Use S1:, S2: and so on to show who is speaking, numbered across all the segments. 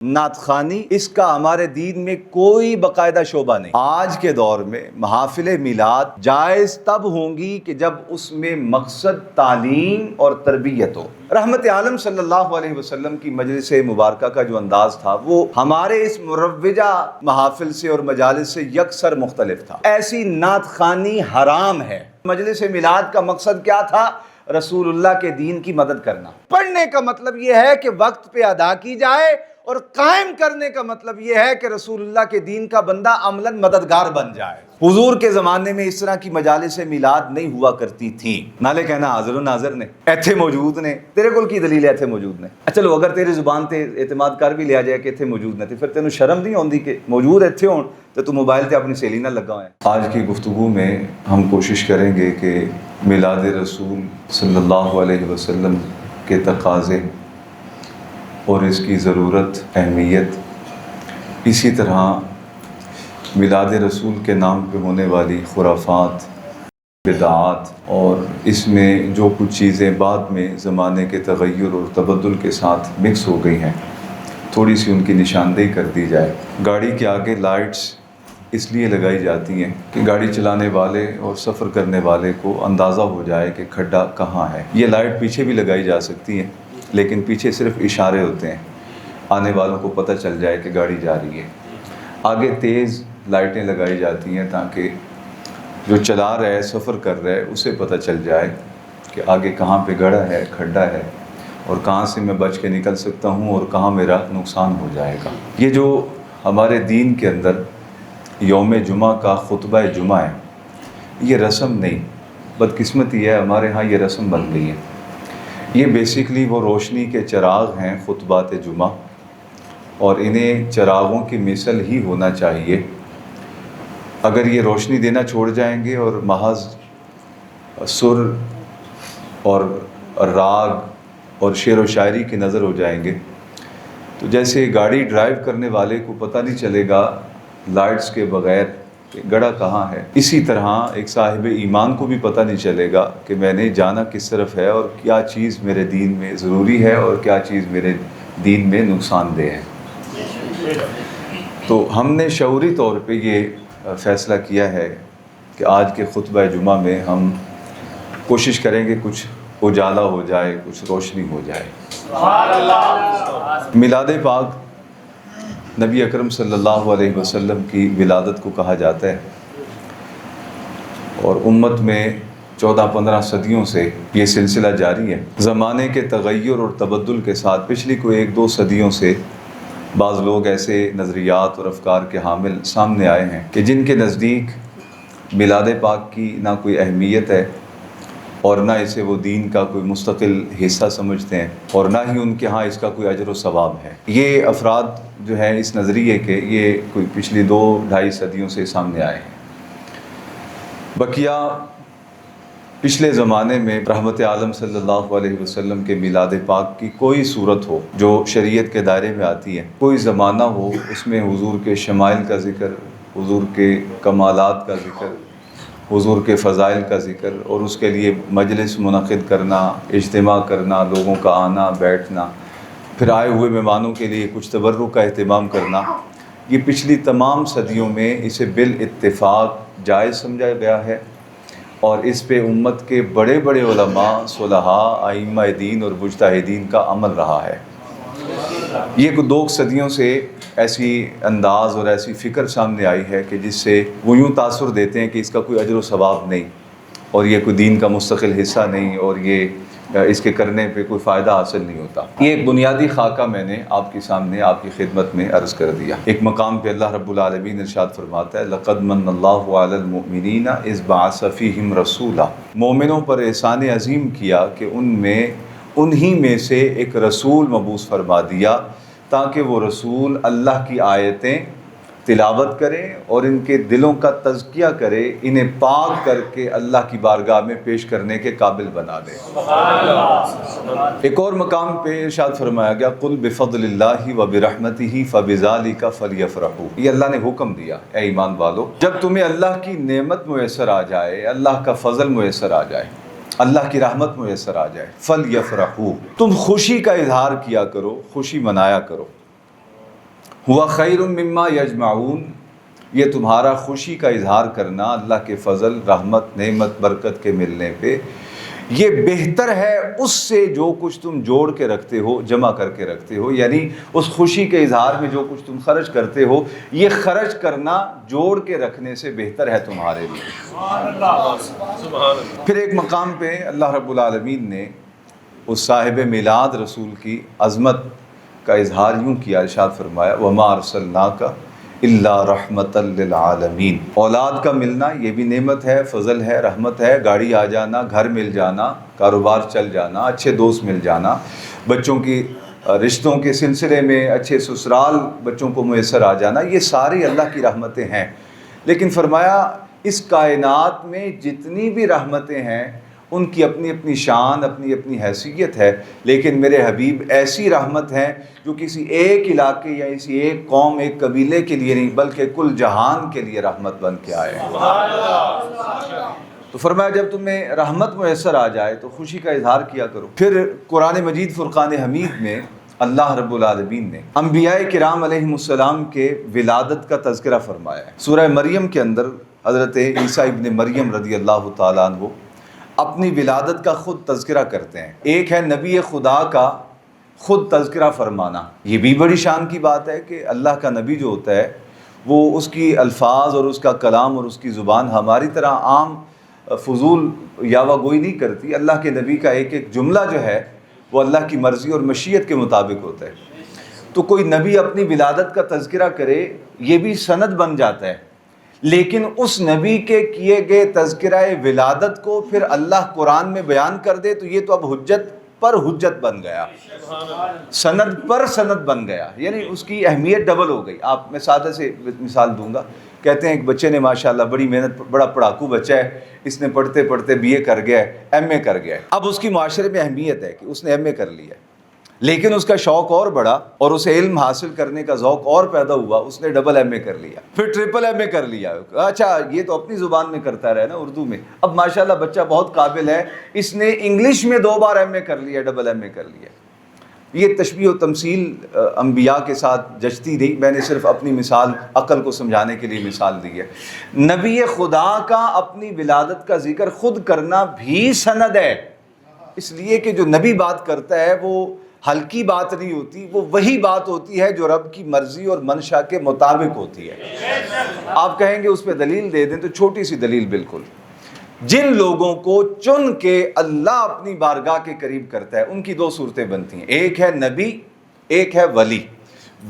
S1: نعت خوانی اس کا ہمارے دین میں کوئی باقاعدہ شعبہ نہیں۔ آج کے دور میں محافل میلاد جائز تب ہوں گی کہ جب اس میں مقصد تعلیم اور تربیت ہو۔ رحمت عالم صلی اللہ علیہ وسلم کی مجلس مبارکہ کا جو انداز تھا وہ ہمارے اس مروجہ محافل سے اور مجالس سے یکسر مختلف تھا۔ ایسی نعت خوانی حرام ہے۔ مجلس میلاد کا مقصد کیا تھا؟ رسول اللہ کے دین کی مدد کرنا۔ پڑھنے کا مطلب یہ ہے کہ وقت پہ ادا کی جائے، اور قائم کرنے کا مطلب یہ ہے کہ رسول اللہ کے دین کا بندہ عملاً مددگار بن جائے۔ حضور کے زمانے میں اس طرح کی مجالس میلاد نہیں ہوا کرتی تھیں۔ نالے کہنا حاضر و ناظر نے ایتھے موجود نے، تیرے کول کی دلیل ہے ایتھے موجود نے؟ چلو اگر تیری زبان تے اعتماد کر بھی لیا جائے کہ ایتھے موجود نے، پھر تینوں شرم نہیں ہوندی کہ موجود ایتھے ہون تو تو موبائل تے اپنی سہیلی نہ لگا ہوئے؟ آج کی گفتگو میں ہم کوشش کریں گے کہ میلاد رسول صلی اللہ علیہ وسلم کے تقاضے اور اس کی ضرورت، اہمیت، اسی طرح میلاد رسول کے نام پہ ہونے والی خرافات، بدعات، اور اس میں جو کچھ چیزیں بعد میں زمانے کے تغیر اور تبدل کے ساتھ مکس ہو گئی ہیں، تھوڑی سی ان کی نشاندہی کر دی جائے۔ گاڑی کے آگے لائٹس اس لیے لگائی جاتی ہیں کہ گاڑی چلانے والے اور سفر کرنے والے کو اندازہ ہو جائے کہ کھڈا کہاں ہے۔ یہ لائٹ پیچھے بھی لگائی جا سکتی ہیں، لیکن پیچھے صرف اشارے ہوتے ہیں، آنے والوں کو پتہ چل جائے کہ گاڑی جا رہی ہے۔ آگے تیز لائٹیں لگائی جاتی ہیں تاکہ جو چلا رہا ہے، سفر کر رہا ہے، اسے پتہ چل جائے کہ آگے کہاں پہ گڑھا ہے، کھڈا ہے، اور کہاں سے میں بچ کے نکل سکتا ہوں اور کہاں میرا نقصان ہو جائے گا۔ یہ جو ہمارے دین کے اندر یوم جمعہ کا خطبہ جمعہ ہے، یہ رسم نہیں، بدقسمتی ہے ہمارے ہاں یہ رسم بن گئی ہے۔ یہ بیسیکلی وہ روشنی کے چراغ ہیں خطبات جمعہ، اور انہیں چراغوں کی مثل ہی ہونا چاہیے۔ اگر یہ روشنی دینا چھوڑ جائیں گے اور محض سر اور راگ اور شعر و شاعری کی نظر ہو جائیں گے تو جیسے گاڑی ڈرائیو کرنے والے کو پتہ نہیں چلے گا لائٹس کے بغیر کہ گڑھا کہاں ہے، اسی طرح ایک صاحب ایمان کو بھی پتہ نہیں چلے گا کہ میں نے جانا کس طرف ہے اور کیا چیز میرے دین میں ضروری ہے اور کیا چیز میرے دین میں نقصان دہ ہے۔ تو ہم نے شعوری طور پہ یہ فیصلہ کیا ہے کہ آج کے خطبہ جمعہ میں ہم کوشش کریں گے کچھ اجالا ہو جائے، کچھ روشنی ہو جائے۔ میلاد پاک نبی اکرم صلی اللہ علیہ وسلم کی ولادت کو کہا جاتا ہے، اور امت میں 14-15 صدیوں سے یہ سلسلہ جاری ہے۔ زمانے کے تغیر اور تبدل کے ساتھ پچھلی کوئی 1-2 صدیوں سے بعض لوگ ایسے نظریات اور افکار کے حامل سامنے آئے ہیں کہ جن کے نزدیک میلاد پاک کی نہ کوئی اہمیت ہے اور نہ اسے وہ دین کا کوئی مستقل حصہ سمجھتے ہیں، اور نہ ہی ان کے ہاں اس کا کوئی اجر و ثواب ہے۔ یہ افراد جو ہیں اس نظریے کے، یہ کوئی پچھلی 2-2.5 صدیوں سے سامنے آئے ہیں۔ بقیہ پچھلے زمانے میں رحمت عالم صلی اللہ علیہ وسلم کے میلاد پاک کی کوئی صورت ہو جو شریعت کے دائرے میں آتی ہے، کوئی زمانہ ہو اس میں حضور کے شمائل کا ذکر، حضور کے کمالات کا ذکر، حضور کے فضائل کا ذکر، اور اس کے لیے مجلس منعقد کرنا، اجتماع کرنا، لوگوں کا آنا بیٹھنا، پھر آئے ہوئے مہمانوں کے لیے کچھ تبرک کا اہتمام کرنا، یہ پچھلی تمام صدیوں میں اسے بالاتفاق جائز سمجھا گیا ہے، اور اس پہ امت کے بڑے بڑے علماء، صلحاء، ائمہ دین اور مجتہدین کا عمل رہا ہے۔ یہ 2 صدیوں سے ایسی انداز اور ایسی فکر سامنے آئی ہے کہ جس سے وہ یوں تاثر دیتے ہیں کہ اس کا کوئی اجر و ثواب نہیں، اور یہ کوئی دین کا مستقل حصہ نہیں، اور یہ اس کے کرنے پہ کوئی فائدہ حاصل نہیں ہوتا۔ یہ ایک بنیادی خاکہ میں نے آپ کے سامنے، آپ کی خدمت میں عرض کر دیا۔ ایک مقام پہ اللہ رب العالمین ارشاد فرماتا ہے، لَقَدْ مَنَّ اللَّهُ عَلَى الْمُؤْمِنِينَ إِذْ بَعَثَ فِيهِمْ رَسُولًا۔ مومنوں پر احسان عظیم کیا کہ انہی میں سے ایک رسول مبعوث فرما دیا تاکہ وہ رسول اللہ کی آیتیں تلاوت کرے اور ان کے دلوں کا تزکیہ کرے، انہیں پاک کر کے اللہ کی بارگاہ میں پیش کرنے کے قابل بنا دے۔ ایک اور مقام پہ ارشاد فرمایا گیا، قُلْ بِفَضْلِ اللَّهِ وَبِرَحْمَتِهِ فَبِذَلِكَ فَلْيَفْرَحُوا۔ یہ اللہ نے حکم دیا، اے ایمان والو، جب تمہیں اللہ کی نعمت میسر آ جائے، اللہ کا فضل میسر آ جائے، اللہ کی رحمت میسر آ جائے، فَلْيَفْرَحُوا، تم خوشی کا اظہار کیا کرو، خوشی منایا کرو۔ ہوا خیر مما یجمعون، یہ تمہارا خوشی کا اظہار کرنا اللہ کے فضل، رحمت، نعمت، برکت کے ملنے پہ، یہ بہتر ہے اس سے جو کچھ تم جوڑ کے رکھتے ہو، جمع کر کے رکھتے ہو. یعنی اس خوشی کے اظہار میں جو کچھ تم خرچ کرتے ہو، یہ خرچ کرنا جوڑ کے رکھنے سے بہتر ہے تمہارے لیے. پھر ایک مقام پہ اللہ رب العالمین نے اس صاحب میلاد رسول کی عظمت کا اظہار یوں کیا، ارشاد فرمایا وَمَا أَرْسَلْنَاكَ إِلَّا رَحْمَةً لِّلْعَالَمِينَ. اولاد کا ملنا یہ بھی نعمت ہے، فضل ہے، رحمت ہے. گاڑی آ جانا، گھر مل جانا، کاروبار چل جانا، اچھے دوست مل جانا، بچوں کی رشتوں کے سلسلے میں اچھے سسرال بچوں کو میسر آ جانا، یہ ساری اللہ کی رحمتیں ہیں. لیکن فرمایا اس کائنات میں جتنی بھی رحمتیں ہیں ان کی اپنی اپنی شان، اپنی اپنی حیثیت ہے، لیکن میرے حبیب ایسی رحمت ہیں جو کسی ایک علاقے یا کسی ایک قوم، ایک قبیلے کے لیے نہیں بلکہ کل جہان کے لیے رحمت بن کے آئے ہیں. تو فرمایا جب تمہیں رحمت میسر آ جائے تو خوشی کا اظہار کیا کرو. پھر قرآن مجید فرقان حمید میں اللہ رب العالمین نے انبیاء کرام علیہم السلام کے ولادت کا تذکرہ فرمایا ہے. سورہ مریم کے اندر حضرت عیسیٰ ابن مریم رضی اللہ تعالیٰ عنہ اپنی ولادت کا خود تذکرہ کرتے ہیں. ایک ہے نبی خدا کا خود تذکرہ فرمانا. یہ بھی بڑی شان کی بات ہے کہ اللہ کا نبی جو ہوتا ہے وہ اس کی الفاظ اور اس کا کلام اور اس کی زبان ہماری طرح عام فضول یاوہ گوئی نہیں کرتی. اللہ کے نبی کا ایک ایک جملہ جو ہے وہ اللہ کی مرضی اور مشیت کے مطابق ہوتا ہے. تو کوئی نبی اپنی ولادت کا تذکرہ کرے یہ بھی سند بن جاتا ہے، لیکن اس نبی کے کیے گئے تذکرہ ولادت کو پھر اللہ قرآن میں بیان کر دے تو یہ تو اب حجت پر حجت بن گیا، سند پر سند بن گیا. یعنی اس کی اہمیت ڈبل ہو گئی. آپ میں سادہ سے مثال دوں گا. کہتے ہیں ایک بچے نے ماشاءاللہ بڑی محنت، بڑا پڑھاکو بچہ ہے، اس نے پڑھتے پڑھتے بی اے کر گیا ہے، ایم اے کر گیا ہے. اب اس کی معاشرے میں اہمیت ہے کہ اس نے ایم اے کر لیا ہے، لیکن اس کا شوق اور بڑھا اور اسے علم حاصل کرنے کا ذوق اور پیدا ہوا. اس نے ڈبل ایم اے کر لیا، پھر ٹرپل ایم اے کر لیا. اچھا یہ تو اپنی زبان میں کرتا رہا نا، اردو میں. اب ماشاءاللہ بچہ بہت قابل ہے، اس نے انگلش میں 2 بار ایم اے کر لیا، ڈبل ایم اے کر لیا. یہ تشبیہ و تمثیل انبیاء کے ساتھ جچتی نہیں، میں نے صرف اپنی مثال عقل کو سمجھانے کے لیے مثال دی ہے. نبی خدا کا اپنی ولادت کا ذکر خود کرنا بھی سند ہے، اس لیے کہ جو نبی بات کرتا ہے وہ ہلکی بات نہیں ہوتی، وہ وہی بات ہوتی ہے جو رب کی مرضی اور منشا کے مطابق ہوتی ہے. آپ کہیں گے اس پہ دلیل دے دیں، تو چھوٹی سی دلیل بالکل. جن لوگوں کو چن کے اللہ اپنی بارگاہ کے قریب کرتا ہے ان کی 2 صورتیں بنتی ہیں، ایک ہے نبی، ایک ہے ولی.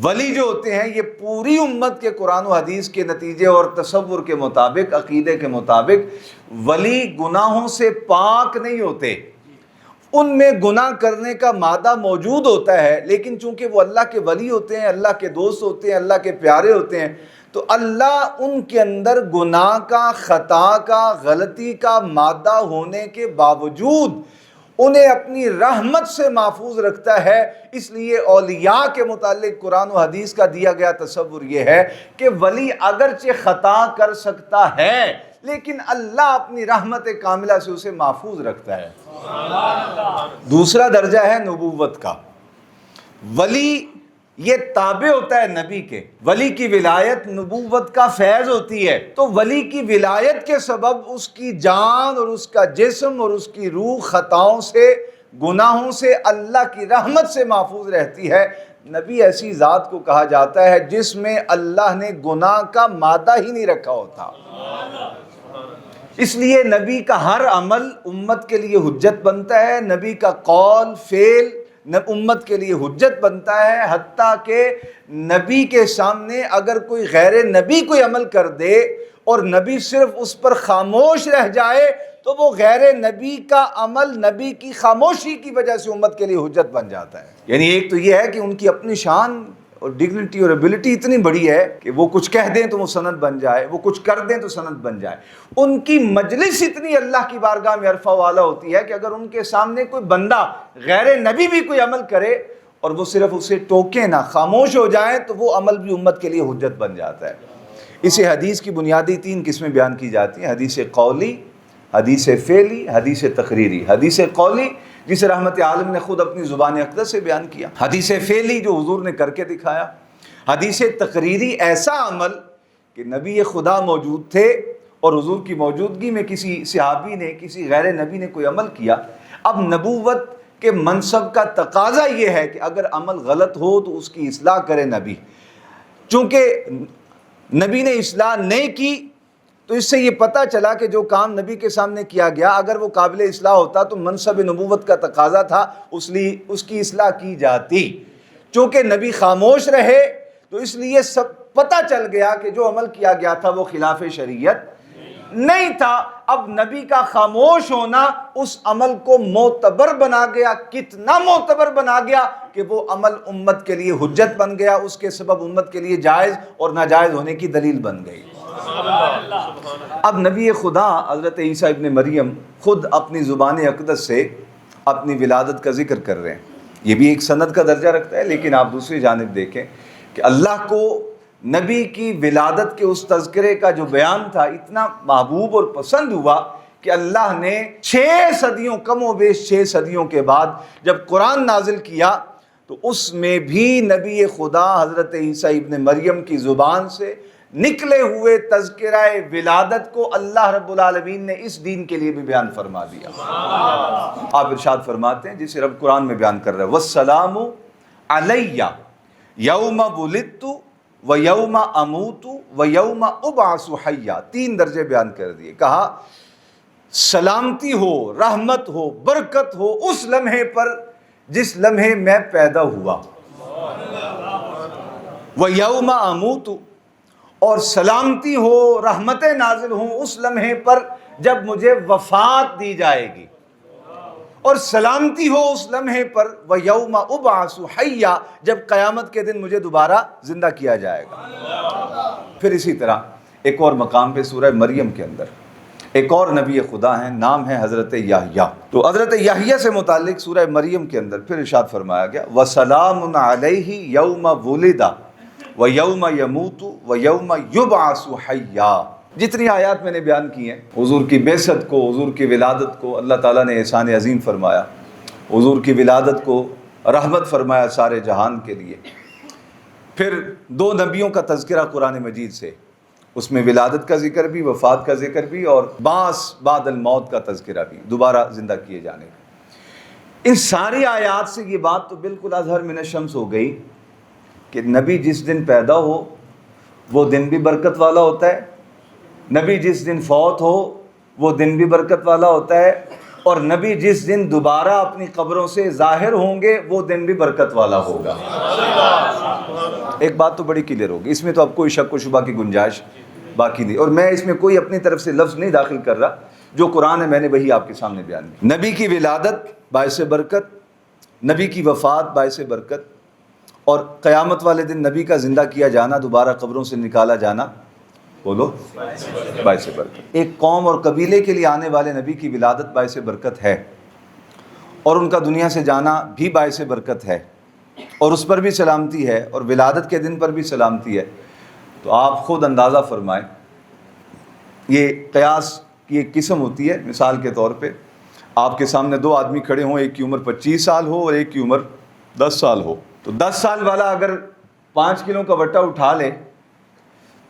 S1: ولی جو ہوتے ہیں یہ پوری امت کے قرآن و حدیث کے نتیجے اور تصور کے مطابق، عقیدے کے مطابق ولی گناہوں سے پاک نہیں ہوتے. ان میں گناہ کرنے کا مادہ موجود ہوتا ہے، لیکن چونکہ وہ اللہ کے ولی ہوتے ہیں، اللہ کے دوست ہوتے ہیں، اللہ کے پیارے ہوتے ہیں، تو اللہ ان کے اندر گناہ کا، خطا کا، غلطی کا مادہ ہونے کے باوجود انہیں اپنی رحمت سے محفوظ رکھتا ہے. اس لیے اولیاء کے متعلق قرآن و حدیث کا دیا گیا تصور یہ ہے کہ ولی اگرچہ خطا کر سکتا ہے لیکن اللہ اپنی رحمت کاملہ سے اسے محفوظ رکھتا ہے. دوسرا درجہ ہے نبوت کا. ولی یہ تابع ہوتا ہے نبی کے. ولی کی ولایت نبوت کا فیض ہوتی ہے، تو ولی کی ولایت کے سبب اس کی جان اور اس کا جسم اور اس کی روح خطاؤں سے، گناہوں سے، اللہ کی رحمت سے محفوظ رہتی ہے. نبی ایسی ذات کو کہا جاتا ہے جس میں اللہ نے گناہ کا مادہ ہی نہیں رکھا ہوتا. اس لیے نبی کا ہر عمل امت کے لیے حجت بنتا ہے، نبی کا قول، فعل امت کے لیے حجت بنتا ہے. حتیٰ کہ نبی کے سامنے اگر کوئی غیر نبی کوئی عمل کر دے اور نبی صرف اس پر خاموش رہ جائے تو وہ غیر نبی کا عمل نبی کی خاموشی کی وجہ سے امت کے لیے حجت بن جاتا ہے. یعنی ایک تو یہ ہے کہ ان کی اپنی شان اور ڈگنیٹی اور ایبلٹی اتنی بڑی ہے کہ وہ کچھ کہہ دیں تو وہ سند بن جائے، وہ کچھ کر دیں تو سند بن جائے. ان کی مجلس اتنی اللہ کی بارگاہ میں عرفہ والا ہوتی ہے کہ اگر ان کے سامنے کوئی بندہ غیر نبی بھی کوئی عمل کرے اور وہ صرف اسے ٹوکے نہ، خاموش ہو جائیں، تو وہ عمل بھی امت کے لیے حجت بن جاتا ہے. اسے حدیث کی بنیادی 3 قسمیں بیان کی جاتی ہیں: حدیث قولی، حدیث فعلی، حدیث تقریری. حدیث قولی جسے رحمت عالم نے خود اپنی زبان اقدس سے بیان کیا، حدیث فعلی جو حضور نے کر کے دکھایا، حدیث تقریری ایسا عمل کہ نبی خدا موجود تھے اور حضور کی موجودگی میں کسی صحابی نے، کسی غیر نبی نے کوئی عمل کیا. اب نبوت کے منصب کا تقاضا یہ ہے کہ اگر عمل غلط ہو تو اس کی اصلاح کرے نبی. چونکہ نبی نے اصلاح نہیں کی تو اس سے یہ پتہ چلا کہ جو کام نبی کے سامنے کیا گیا اگر وہ قابل اصلاح ہوتا تو منصب نبوت کا تقاضا تھا، اس کی اصلاح کی جاتی. چونکہ نبی خاموش رہے تو اس لیے سب پتہ چل گیا کہ جو عمل کیا گیا تھا وہ خلاف شریعت نہیں تھا. اب نبی کا خاموش ہونا اس عمل کو معتبر بنا گیا. کتنا معتبر بنا گیا کہ وہ عمل امت کے لیے حجت بن گیا، اس کے سبب امت کے لیے جائز اور ناجائز ہونے کی دلیل بن گئی. اب نبی خدا حضرت عیسیٰ ابن مریم خود اپنی زبان اقدس سے اپنی ولادت کا ذکر کر رہے ہیں. یہ بھی ایک سند کا درجہ رکھتا ہے، لیکن آپ دوسری جانب دیکھیں کہ اللہ کو نبی کی ولادت کے اس تذکرے کا جو بیان تھا اتنا محبوب اور پسند ہوا کہ اللہ نے 6 صدیوں، کم و بیش 6 صدیوں کے بعد جب قرآن نازل کیا تو اس میں بھی نبی خدا حضرت عیسیٰ ابن مریم کی زبان سے نکلے ہوئے تذکرہ ولادت کو اللہ رب العالمین نے اس دین کے لیے بھی بیان فرما دیا. آپ ارشاد فرماتے ہیں جسے رب قرآن میں بیان کر رہے ہیں وَالسَّلَامُ عَلَيَّ یَوْمَ وُلِدتُّ وَيَوْمَ أَمُوتُ وَيَوْمَ أُبْعَثُ حَيًّا. 3 درجے بیان کر دیے. کہا سلامتی ہو، رحمت ہو، برکت ہو اس لمحے پر جس لمحے میں پیدا ہوا، وَيَوْمَ أَمُوتُ، اور سلامتی ہو، رحمتیں نازل ہوں اس لمحے پر جب مجھے وفات دی جائے گی، اور سلامتی ہو اس لمحے پر وَيَوْمَ أُبْعَثُ حَيًّا، جب قیامت کے دن مجھے دوبارہ زندہ کیا جائے گا. پھر اسی طرح ایک اور مقام پہ سورہ مریم کے اندر ایک اور نبی خدا ہیں، نام ہے حضرت یحییٰ. تو حضرت یحییٰ سے متعلق سورہ مریم کے اندر پھر ارشاد فرمایا گیا وَسَلَامٌ عَلَيْهِ يَوْمَ وُلِدَ وَيَوْمَ يَمُوتُ وَيَوْمَ يُبْعَثُ حَيًّا. جتنی آیات میں نے بیان کی ہیں حضور کی بعثت کو، حضور کی ولادت کو اللہ تعالیٰ نے احسان عظیم فرمایا، حضور کی ولادت کو رحمت فرمایا سارے جہان کے لیے. پھر 2 نبیوں کا تذکرہ قرآن مجید سے، اس میں ولادت کا ذکر بھی، وفات کا ذکر بھی، اور بعث بعد الموت کا تذکرہ بھی، دوبارہ زندہ کیے جانے کا. ان ساری آیات سے یہ بات تو بالکل اظہر من الشمس ہو گئی کہ نبی جس دن پیدا ہو وہ دن بھی برکت والا ہوتا ہے، نبی جس دن فوت ہو وہ دن بھی برکت والا ہوتا ہے، اور نبی جس دن دوبارہ اپنی قبروں سے ظاہر ہوں گے وہ دن بھی برکت والا ہوگا. ایک بات تو بڑی کلیئر ہوگی، اس میں تو اب کوئی شک و شبہ کی گنجائش باقی نہیں، اور میں اس میں کوئی اپنی طرف سے لفظ نہیں داخل کر رہا. جو قرآن ہے میں نے وہی آپ کے سامنے بیان کیا. نبی کی ولادت باعث برکت، نبی کی وفات باعث برکت، اور قیامت والے دن نبی کا زندہ کیا جانا، دوبارہ قبروں سے نکالا جانا، بولو باعث برکت. ایک قوم اور قبیلے کے لیے آنے والے نبی کی ولادت باعث برکت ہے، اور ان کا دنیا سے جانا بھی باعث برکت ہے، اور اس پر بھی سلامتی ہے، اور ولادت کے دن پر بھی سلامتی ہے. تو آپ خود اندازہ فرمائیں، یہ قیاس کی ایک قسم ہوتی ہے. مثال کے طور پہ آپ کے سامنے 2 آدمی کھڑے ہوں، ایک کی عمر 25 سال ہو اور ایک کی عمر 10 سال ہو. تو 10 سال والا اگر 5 کلو کا وٹا اٹھا لے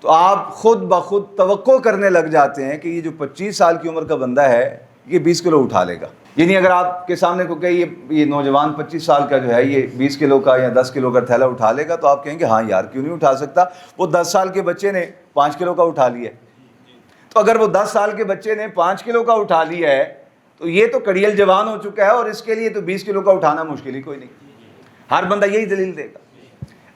S1: تو آپ خود بخود توقع کرنے لگ جاتے ہیں کہ یہ جو 25 سال کی عمر کا بندہ ہے یہ 20 کلو اٹھا لے گا. یعنی اگر آپ کے سامنے کو کہ یہ نوجوان 25 سال کا جو ہے یہ 20 کلو کا یا 10 کلو کا تھیلا اٹھا لے گا، تو آپ کہیں گے ہاں یار کیوں نہیں اٹھا سکتا، وہ 10 سال کے بچے نے 5 کلو کا اٹھا لیا ہے. تو اگر وہ 10 سال کے بچے نے 5 کلو کا اٹھا لیا ہے تو یہ تو کڑیل جوان ہو چکا ہے، اور اس کے لیے تو 20 کلو کا اٹھانا مشکل ہی کوئی نہیں. ہر بندہ یہی دلیل دے گا.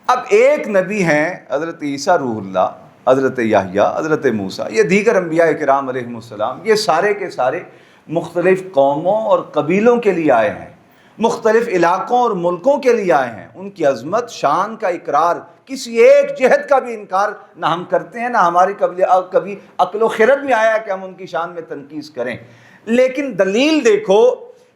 S1: اب ایک نبی ہیں حضرت عیسیٰ روح اللہ، حضرت یحییٰ، حضرت موسیٰ، یہ دیگر انبیاء کرام علیہم السلام، یہ سارے کے سارے مختلف قوموں اور قبیلوں کے لیے آئے ہیں، مختلف علاقوں اور ملکوں کے لیے آئے ہیں. ان کی عظمت شان کا اقرار، کسی ایک جہت کا بھی انکار نہ ہم کرتے ہیں، نہ ہماری کبھی عقل و خرد میں آیا کہ ہم ان کی شان میں تنقیص کریں. لیکن دلیل دیکھو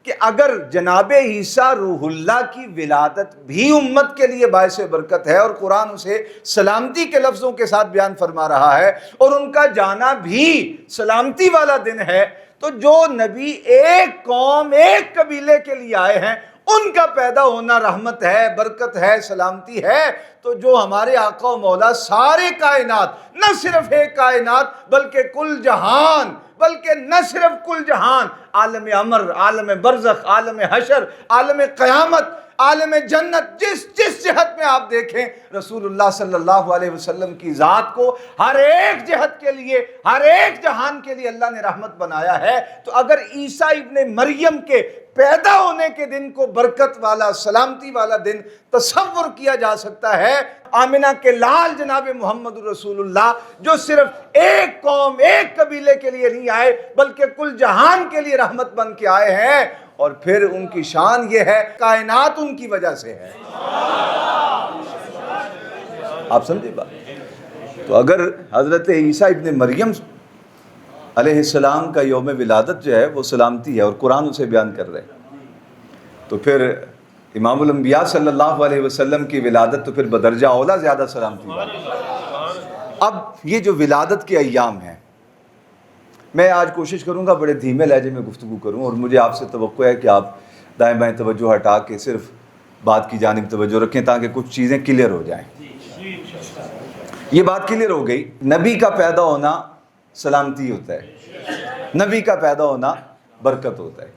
S1: کہ اگر جناب عیسیٰ روح اللہ کی ولادت بھی امت کے لیے باعث برکت ہے، اور قرآن اسے سلامتی کے لفظوں کے ساتھ بیان فرما رہا ہے، اور ان کا جانا بھی سلامتی والا دن ہے، تو جو نبی ایک قوم، ایک قبیلے کے لیے آئے ہیں ان کا پیدا ہونا رحمت ہے، برکت ہے، سلامتی ہے، تو جو ہمارے آقا و مولا سارے کائنات، نہ صرف ایک کائنات بلکہ کل جہان، بلکہ نہ صرف کل جہان، عالم امر، عالم برزخ، عالم حشر، عالم قیامت، عالم جنت، جس جہت میں آپ دیکھیں رسول اللہ صلی اللہ علیہ وسلم کی ذات کو ہر ایک جہت کے لیے، ہر ایک جہان کے لیے اللہ نے رحمت بنایا ہے۔ تو اگر عیسیٰ ابن مریم کے پیدا ہونے کے دن کو برکت والا، سلامتی والا دن تصور کیا جا سکتا ہے، آمنہ کے لال جناب محمد رسول اللہ جو صرف ایک قوم، ایک قبیلے کے لیے نہیں آئے بلکہ کل جہان کے لیے رحمت بن کے آئے ہیں، اور پھر ان کی شان یہ ہے کائنات ان کی وجہ سے ہے۔ آپ سمجھے بات؟ تو اگر حضرت عیسیٰ ابن مریم علیہ السلام کا یوم ولادت جو ہے وہ سلامتی ہے اور قرآن اسے بیان کر رہے ہیں، تو پھر امام الانبیاء صلی اللہ علیہ وسلم کی ولادت تو پھر بدرجہ اولا زیادہ سلامتی ہے۔ اب یہ جو ولادت کے ایام ہیں، میں آج کوشش کروں گا بڑے دھیمے لہجے میں گفتگو کروں، اور مجھے آپ سے توقع ہے کہ آپ دائیں بائیں توجہ ہٹا کے صرف بات کی جانب توجہ رکھیں تاکہ کچھ چیزیں کلیئر ہو جائیں۔ یہ بات کلیئر ہو گئی، نبی کا پیدا ہونا سلامتی ہوتا ہے، نبی کا پیدا ہونا برکت ہوتا ہے۔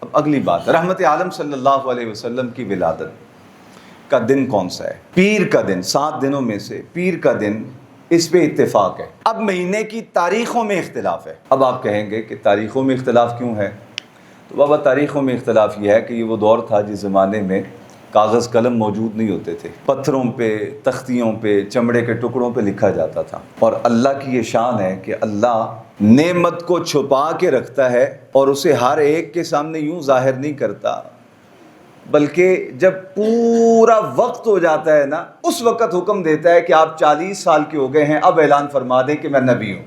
S1: اب اگلی بات، رحمت عالم صلی اللہ علیہ وسلم کی ولادت کا دن کون سا ہے؟ پیر کا دن، 7 دنوں میں سے پیر کا دن، اس پہ اتفاق ہے۔ اب مہینے کی تاریخوں میں اختلاف ہے۔ اب آپ کہیں گے کہ تاریخوں میں اختلاف کیوں ہے؟ تو بابا تاریخوں میں اختلاف یہ ہے کہ یہ وہ دور تھا جس زمانے میں کاغذ قلم موجود نہیں ہوتے تھے، پتھروں پہ، تختیوں پہ، چمڑے کے ٹکڑوں پہ لکھا جاتا تھا، اور اللہ کی یہ شان ہے کہ اللہ نعمت کو چھپا کے رکھتا ہے اور اسے ہر ایک کے سامنے یوں ظاہر نہیں کرتا، بلکہ جب پورا وقت ہو جاتا ہے نا، اس وقت حکم دیتا ہے کہ آپ 40 سال کے ہو گئے ہیں، اب اعلان فرما دیں کہ میں نبی ہوں۔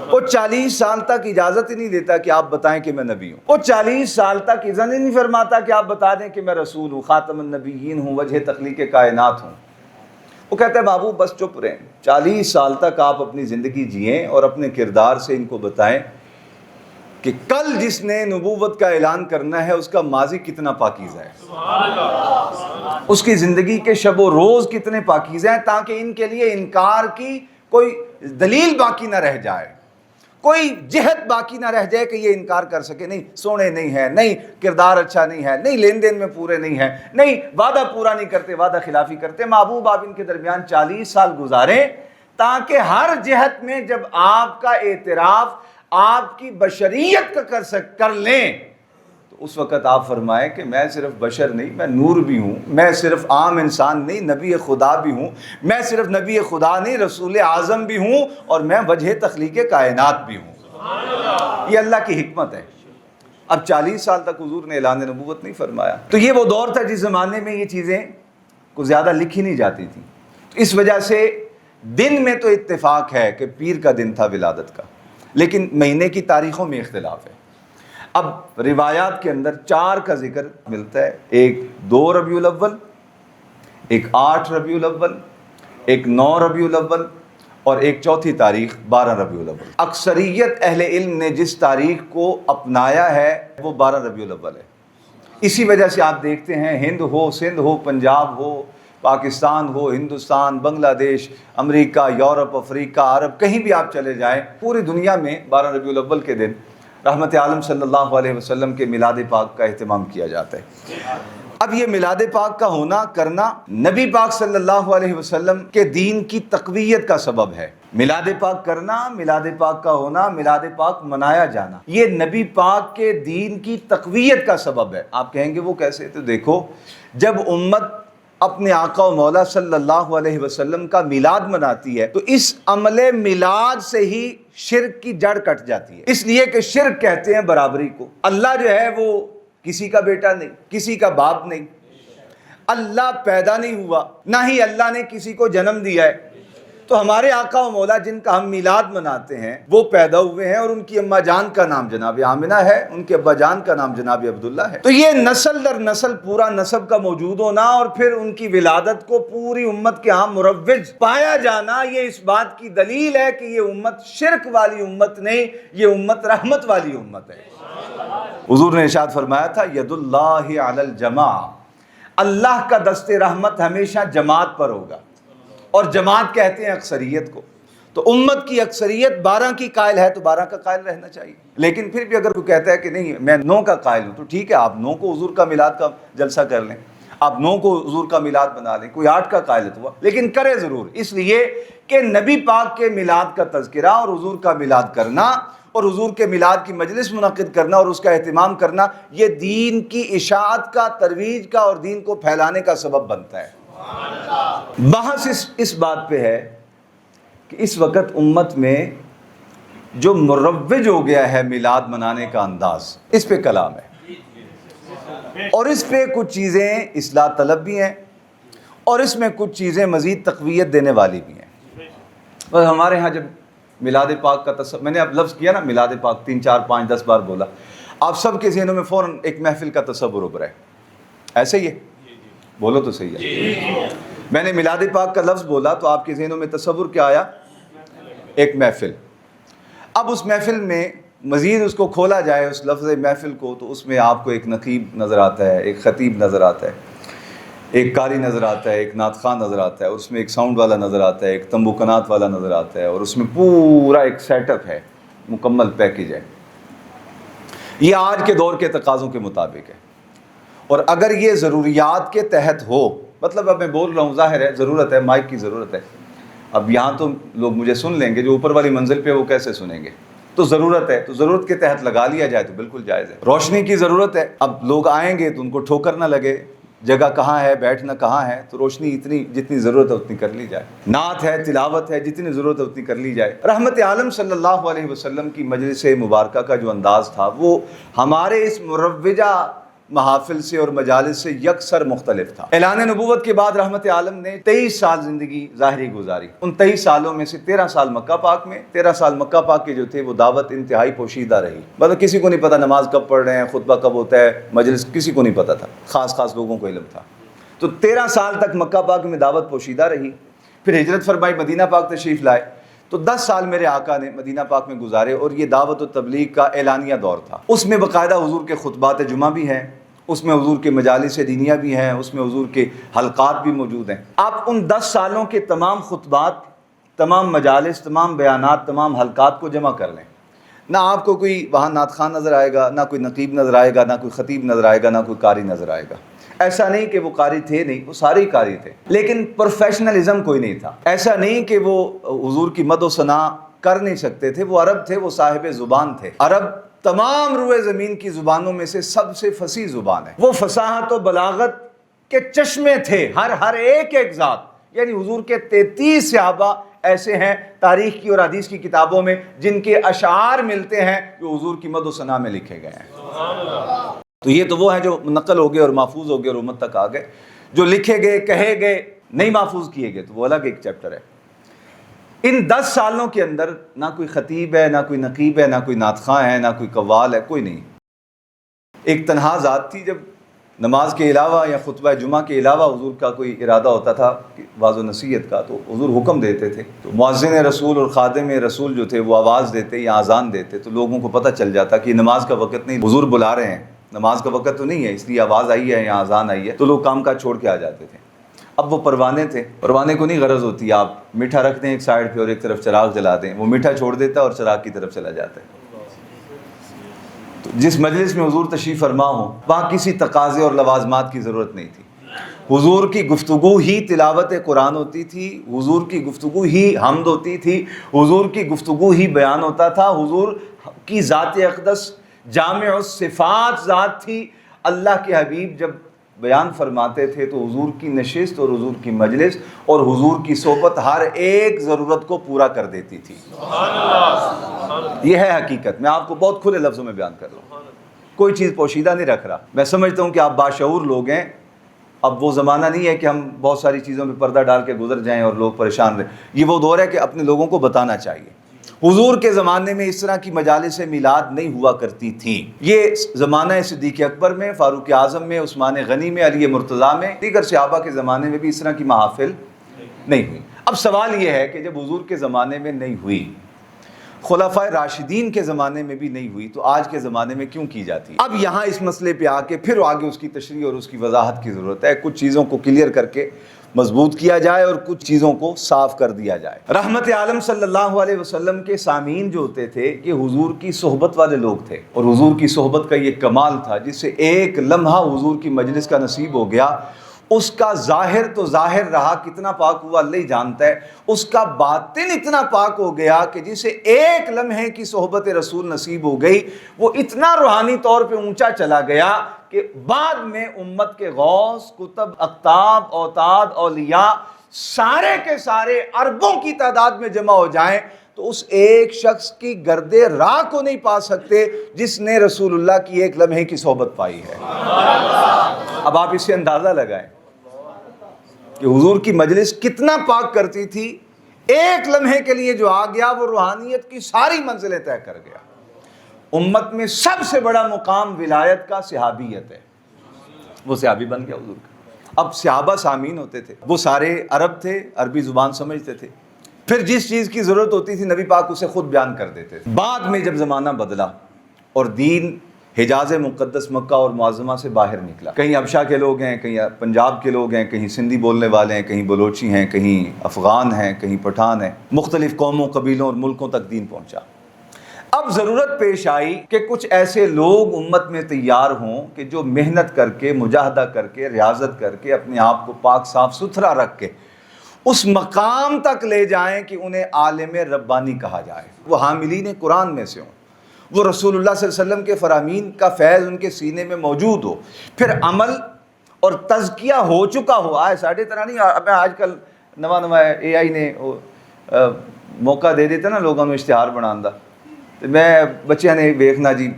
S1: وہ 40 سال تک اجازت ہی نہیں دیتا کہ آپ بتائیں کہ میں نبی ہوں، وہ 40 سال تک اذن ہی نہیں فرماتا کہ آپ بتا دیں کہ میں رسول ہوں، خاتم النبیین ہوں، وجہ تخلیق کائنات ہوں۔ وہ کہتا ہے بابو بس چپ رہیں، 40 سال تک آپ اپنی زندگی جئیں اور اپنے کردار سے ان کو بتائیں کہ کل جس نے نبوت کا اعلان کرنا ہے اس کا ماضی کتنا پاکیزہ ہے، اس کی زندگی کے شب و روز کتنے پاکیزہ ہیں، تاکہ ان کے لیے انکار کی کوئی دلیل باقی نہ رہ جائے، کوئی جہت باقی نہ رہ جائے کہ یہ انکار کر سکے۔ نہیں سونے نہیں ہے، نہیں کردار اچھا نہیں ہے، نہیں لین دین میں پورے نہیں ہیں، نہیں وعدہ پورا نہیں کرتے، وعدہ خلافی کرتے۔ محبوب آپ ان کے درمیان 40 سال گزاریں تاکہ ہر جہت میں جب آپ کا اعتراف آپ کی بشریت کا کر لیں تو اس وقت آپ فرمائیں کہ میں صرف بشر نہیں، میں نور بھی ہوں، میں صرف عام انسان نہیں، نبی خدا بھی ہوں، میں صرف نبی خدا نہیں، رسول اعظم بھی ہوں، اور میں وجہ تخلیق کائنات بھی ہوں۔ یہ اللہ کی حکمت ہے۔ اب 40 سال تک حضور نے اعلان نبوت نہیں فرمایا، تو یہ وہ دور تھا جس زمانے میں یہ چیزیں کو زیادہ لکھی نہیں جاتی تھیں، تو اس وجہ سے دن میں تو اتفاق ہے کہ پیر کا دن تھا ولادت کا، لیکن مہینے کی تاریخوں میں اختلاف ہے۔ اب روایات کے اندر 4 کا ذکر ملتا ہے، ایک 2 ربیع الاول، ایک 8 ربیع الاول، ایک 9 ربیع الاول، اور ایک چوتھی تاریخ 12 ربیع الاول۔ اکثریت اہل علم نے جس تاریخ کو اپنایا ہے وہ 12 ربیع الاول ہے۔ اسی وجہ سے آپ دیکھتے ہیں ہند ہو، سندھ ہو، پنجاب ہو، پاکستان ہو، ہندوستان، بنگلہ دیش، امریکہ، یورپ، افریقہ، عرب، کہیں بھی آپ چلے جائیں، پوری دنیا میں 12 ربیع الاول کے دن رحمت عالم صلی اللہ علیہ وسلم کے میلاد پاک کا اہتمام کیا جاتا ہے۔ اب یہ میلاد پاک کا ہونا کرنا نبی پاک صلی اللہ علیہ وسلم کے دین کی تقویت کا سبب ہے۔ میلاد پاک کرنا، میلاد پاک کا ہونا، میلاد پاک منایا جانا، یہ نبی پاک کے دین کی تقویت کا سبب ہے۔ آپ کہیں گے وہ کیسے؟ تو دیکھو، جب امت اپنے آقا و مولا صلی اللہ علیہ وسلم کا میلاد مناتی ہے تو اس عمل میلاد سے ہی شرک کی جڑ کٹ جاتی ہے، اس لیے کہ شرک کہتے ہیں برابری کو۔ اللہ جو ہے وہ کسی کا بیٹا نہیں، کسی کا باپ نہیں، اللہ پیدا نہیں ہوا، نہ ہی اللہ نے کسی کو جنم دیا ہے۔ تو ہمارے آقا و مولا جن کا ہم میلاد مناتے ہیں وہ پیدا ہوئے ہیں اور ان کی اماں جان کا نام جناب آمنہ ہے، ان کے ابا جان کا نام جناب عبداللہ ہے۔ تو یہ نسل در نسل پورا نسب کا موجود ہونا اور پھر ان کی ولادت کو پوری امت کے ہاں مروج پایا جانا، یہ اس بات کی دلیل ہے کہ یہ امت شرک والی امت نہیں، یہ امت رحمت والی امت ہے۔ حضور نے ارشاد فرمایا تھا ید اللہ علی الجماع، اللہ کا دست رحمت ہمیشہ جماعت پر ہوگا، اور جماعت کہتے ہیں اکثریت کو۔ تو امت کی اکثریت 12 کی قائل ہے تو 12 کا قائل رہنا چاہیے، لیکن پھر بھی اگر کوئی کہتا ہے کہ نہیں میں 9 کا قائل ہوں تو ٹھیک ہے، آپ 9 کو حضور کا میلاد کا جلسہ کر لیں، آپ 9 کو حضور کا میلاد بنا لیں، کوئی 8 کا قائل ہے تو لیکن کرے ضرور، اس لیے کہ نبی پاک کے میلاد کا تذکرہ اور حضور کا میلاد کرنا اور حضور کے میلاد کی مجلس منعقد کرنا اور اس کا اہتمام کرنا یہ دین کی اشاعت کا، ترویج کا اور دین کو پھیلانے کا سبب بنتا ہے۔ بحث اس بات پہ ہے کہ اس وقت امت میں جو مروج ہو گیا ہے میلاد منانے کا انداز، اس پہ کلام ہے، اور اس پہ کچھ چیزیں اصلاح طلب بھی ہیں اور اس میں کچھ چیزیں مزید تقویت دینے والی بھی ہیں۔ بس ہمارے ہاں جب میلاد پاک کا تصور، میں نے اب لفظ کیا نا میلاد پاک 3 4 5 10 بار بولا، آپ سب کے ذہنوں میں فوراً ایک محفل کا تصور ابھرا ہے، ایسے ہی ہے؟ بولو تو صحیح ہے۔ میں نے میلاد پاک کا لفظ بولا تو آپ کے ذہنوں میں تصور کیا آیا؟ ایک محفل۔ اب اس محفل میں مزید اس کو کھولا جائے اس لفظ محفل کو تو اس میں آپ کو ایک نقیب نظر آتا ہے، ایک خطیب نظر آتا ہے، ایک قاری نظر آتا ہے، ایک نعت خواں نظر آتا ہے، اور اس میں ایک ساؤنڈ والا نظر آتا ہے، ایک تمبو کنات والا نظر آتا ہے، اور اس میں پورا ایک سیٹ اپ ہے، مکمل پیکیج ہے۔ یہ آج کے دور کے تقاضوں کے مطابق ہے، اور اگر یہ ضروریات کے تحت ہو، مطلب اب میں بول رہا ہوں ظاہر ہے ضرورت ہے، مائک کی ضرورت ہے، اب یہاں تو لوگ مجھے سن لیں گے، جو اوپر والی منزل پہ وہ کیسے سنیں گے؟ تو ضرورت ہے تو ضرورت کے تحت لگا لیا جائے تو بالکل جائز ہے۔ روشنی کی ضرورت ہے، اب لوگ آئیں گے تو ان کو ٹھوکر نہ لگے، جگہ کہاں ہے، بیٹھنا کہاں ہے، تو روشنی اتنی جتنی ضرورت ہے اتنی کر لی جائے، نعت ہے، تلاوت ہے، جتنی ضرورت ہے اتنی کر لی جائے۔ رحمت عالم صلی اللہ علیہ وسلم کی مجلس مبارکہ کا جو انداز تھا وہ ہمارے اس مروجہ محافل سے اور مجالس سے یکسر مختلف تھا۔ اعلان نبوت کے بعد رحمت عالم نے 23 سال زندگی ظاہری گزاری، ان 23 سالوں میں سے 13 سال مکہ پاک میں، 13 سال مکہ پاک کے جو تھے وہ دعوت انتہائی پوشیدہ رہی، مطلب کسی کو نہیں پتا نماز کب پڑھ رہے ہیں، خطبہ کب ہوتا ہے، مجلس کسی کو نہیں پتا تھا، خاص لوگوں کو علم تھا۔ تو 13 سال تک مکہ پاک میں دعوت پوشیدہ رہی، پھر ہجرت فرمائی، مدینہ پاک تشریف لائے، تو 10 سال میرے آقا نے مدینہ پاک میں گزارے، اور یہ دعوت و تبلیغ کا اعلانیہ دور تھا۔ اس میں باقاعدہ حضور کے خطبات جمعہ بھی ہیں، اس میں حضور کے مجالس دینیہ بھی ہیں، اس میں حضور کے حلقات بھی موجود ہیں۔ آپ ان 10 سالوں کے تمام خطبات، تمام مجالس، تمام بیانات، تمام حلقات کو جمع کر لیں، نہ آپ کو کوئی وہاں نعت خواں نظر آئے گا، نہ کوئی نقیب نظر آئے گا، نہ کوئی خطیب نظر آئے گا، نہ کوئی قاری نظر آئے گا۔ ایسا نہیں کہ وہ قاری تھے نہیں، وہ سارے ہی قاری تھے، لیکن پروفیشنلزم کوئی نہیں تھا۔ ایسا نہیں کہ وہ حضور کی مد و ثنا کر نہیں سکتے تھے، وہ عرب تھے، وہ صاحب زبان تھے۔ عرب تمام روئے زمین کی زبانوں میں سے سب سے فصیح زبان ہے، وہ فصاحت و بلاغت کے چشمے تھے، ہر ایک ذات، یعنی حضور کے 33 صحابہ ایسے ہیں تاریخ کی اور حدیث کی کتابوں میں جن کے اشعار ملتے ہیں جو حضور کی مد و ثنا میں لکھے گئے ہیں۔ تو یہ تو وہ ہیں جو نقل ہو گئے اور محفوظ ہو گئے اور امت تک آ گئے، جو لکھے گئے، کہے گئے، نہیں محفوظ کیے گئے تو وہ الگ ایک چیپٹر ہے۔ ان 10 سالوں کے اندر نہ کوئی خطیب ہے، نہ کوئی نقیب ہے، نہ کوئی نعت خواں ہے، نہ کوئی قوال ہے، کوئی نہیں۔ ایک تنہا ذات تھی، جب نماز کے علاوہ یا خطبہ جمعہ کے علاوہ حضور کا کوئی ارادہ ہوتا تھا واعظ و نصیحت کا تو حضور حکم دیتے تھے، تو مؤذن رسول اور خادم رسول جو تھے وہ آواز دیتے یا اذان دیتے تو لوگوں کو پتہ چل جاتا کہ نماز کا وقت نہیں، حضور بلا رہے ہیں، نماز کا وقت تو نہیں ہے، اس لیے آواز آئی ہے یا اذان آئی ہے، تو لوگ کام کاج چھوڑ کے آ جاتے تھے۔ اب وہ پروانے تھے، پروانے کو نہیں غرض ہوتی آپ میٹھا رکھ دیں ایک سائڈ پہ اور ایک طرف چراغ جلا دیں، وہ میٹھا چھوڑ دیتا ہے اور چراغ کی طرف چلا جاتا ہے۔ تو جس مجلس میں حضور تشریف فرما ہو وہاں کسی تقاضے اور لوازمات کی ضرورت نہیں تھی، حضور کی گفتگو ہی تلاوت قرآن ہوتی تھی، حضور کی گفتگو ہی حمد ہوتی تھی، حضور کی گفتگو ہی بیان ہوتا تھا، حضور کی ذات اقدس جامع الصفات ذات تھی۔ اللہ کے حبیب جب بیان فرماتے تھے تو حضور کی نشست اور حضور کی مجلس اور حضور کی صحبت ہر ایک ضرورت کو پورا کر دیتی تھی۔ یہ ہے حقیقت، میں آپ کو بہت کھلے لفظوں میں بیان کر رہا ہوں، کوئی چیز پوشیدہ نہیں رکھ رہا۔ میں سمجھتا ہوں کہ آپ باشعور لوگ ہیں اب وہ زمانہ نہیں ہے کہ ہم بہت ساری چیزوں پہ پردہ ڈال کے گزر جائیں اور لوگ پریشان رہیں. یہ وہ دور ہے کہ اپنے لوگوں کو بتانا چاہیے. حضور کے زمانے میں اس طرح کی مجالس میلاد نہیں ہوا کرتی تھیں. یہ زمانہ صدیق اکبر میں، فاروق اعظم میں، عثمان غنی میں، علی مرتضیٰ میں، دیگر صحابہ کے زمانے میں بھی اس طرح کی محافل نہیں ہوئی. اب سوال یہ ہے کہ جب حضور کے زمانے میں نہیں ہوئی، خلفائے راشدین کے زمانے میں بھی نہیں ہوئی، تو آج کے زمانے میں کیوں کی جاتی ہے؟ اب یہاں اس مسئلے پہ آ کے پھر آگے اس کی تشریح اور اس کی وضاحت کی ضرورت ہے. کچھ چیزوں کو کلیئر کر کے مضبوط کیا جائے اور کچھ چیزوں کو صاف کر دیا جائے. رحمت عالم صلی اللہ علیہ وسلم کے سامعین جو ہوتے تھے یہ حضور کی صحبت والے لوگ تھے، اور حضور کی صحبت کا یہ کمال تھا جس سے ایک لمحہ حضور کی مجلس کا نصیب ہو گیا. اس کا ظاہر تو ظاہر رہا، کتنا پاک ہوا اللہ ہی جانتا ہے. اس کا باطن اتنا پاک ہو گیا کہ جسے ایک لمحے کی صحبت رسول نصیب ہو گئی، وہ اتنا روحانی طور پہ اونچا چلا گیا کہ بعد میں امت کے غوث، کتب، اقطاب، اوتاد، اولیاء سارے کے سارے اربوں کی تعداد میں جمع ہو جائیں تو اس ایک شخص کی گرد راہ کو نہیں پا سکتے جس نے رسول اللہ کی ایک لمحے کی صحبت پائی ہے. اب آپ اس سے اندازہ لگائیں کہ حضور کی مجلس کتنا پاک کرتی تھی. ایک لمحے کے لیے جو آ گیا وہ روحانیت کی ساری منزلیں طے کر گیا. امت میں سب سے بڑا مقام ولایت کا صحابیت ہے. وہ صحابی بن گیا حضور کا. اب صحابہ سامعین ہوتے تھے، وہ سارے عرب تھے، عربی زبان سمجھتے تھے. پھر جس چیز کی ضرورت ہوتی تھی نبی پاک اسے خود بیان کر دیتے تھے. بعد میں جب زمانہ بدلا اور دین حجاز مقدس مکہ اور معظمہ سے باہر نکلا، کہیں حبشہ کے لوگ ہیں، کہیں پنجاب کے لوگ ہیں، کہیں سندھی بولنے والے ہیں، کہیں بلوچی ہیں، کہیں افغان ہیں، کہیں پٹھان ہیں، مختلف قوموں، قبیلوں اور ملکوں تک دین پہنچا. اب ضرورت پیش آئی کہ کچھ ایسے لوگ امت میں تیار ہوں کہ جو محنت کر کے، مجاہدہ کر کے، ریاضت کر کے، اپنے آپ کو پاک صاف ستھرا رکھ کے اس مقام تک لے جائیں کہ انہیں عالم ربانی کہا جائے. وہ حاملین قرآن میں سے ہوں، وہ رسول اللہ صلی اللہ علیہ وسلم کے فرامین کا فیض ان کے سینے میں موجود ہو، پھر عمل اور تزکیہ ہو چکا ہو. آئے ساڑھے طرح نہیں. اب آج کل نواں اے آئی نے موقع دے دیتا نا لوگوں کو اشتہار بنانا. میں بچیاں نے ویکھنا جی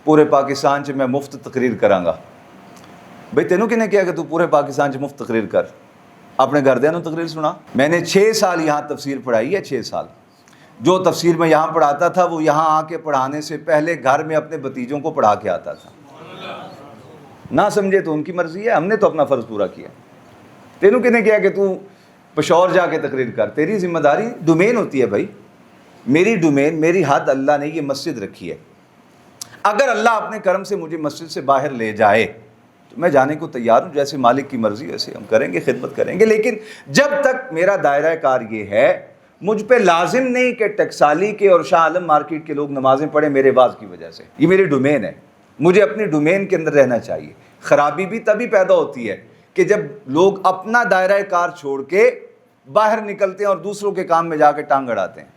S1: پورے پاکستان 'چ میں مفت تقریر کراں گا. بھئی تینوں کنے کیا کہ تو پورے پاکستان 'چ مفت تقریر کر؟ اپنے گھردیاں نوں تقریر سنا. میں نے 6 سال یہاں تفسیر پڑھائی ہے. 6 سال جو تفسیر میں یہاں پڑھاتا تھا وہ یہاں آ کے پڑھانے سے پہلے گھر میں اپنے بھتیجوں کو پڑھا کے آتا تھا. نہ سمجھے تو ان کی مرضی ہے، ہم نے تو اپنا فرض پورا کیا. تینوں کنے کیا کہ تو پشاور جا کے تقریر کر؟ تیری ذمہ داری ڈومین ہوتی ہے بھائی. میری ڈومین، میری حد اللہ نے یہ مسجد رکھی ہے. اگر اللہ اپنے کرم سے مجھے مسجد سے باہر لے جائے تو میں جانے کو تیار ہوں. جیسے مالک کی مرضی ویسے ہم کریں گے، خدمت کریں گے. لیکن جب تک میرا دائرہ کار یہ ہے، مجھ پہ لازم نہیں کہ ٹکسالی کے اور شاہ عالم مارکیٹ کے لوگ نمازیں پڑھیں میرے باز کی وجہ سے. یہ میری ڈومین ہے، مجھے اپنی ڈومین کے اندر رہنا چاہیے. خرابی بھی تبھی پیدا ہوتی ہے کہ جب لوگ اپنا دائرہ کار چھوڑ کے باہر نکلتے ہیں اور دوسروں کے کام میں جا کے ٹانگ اڑاتے ہیں.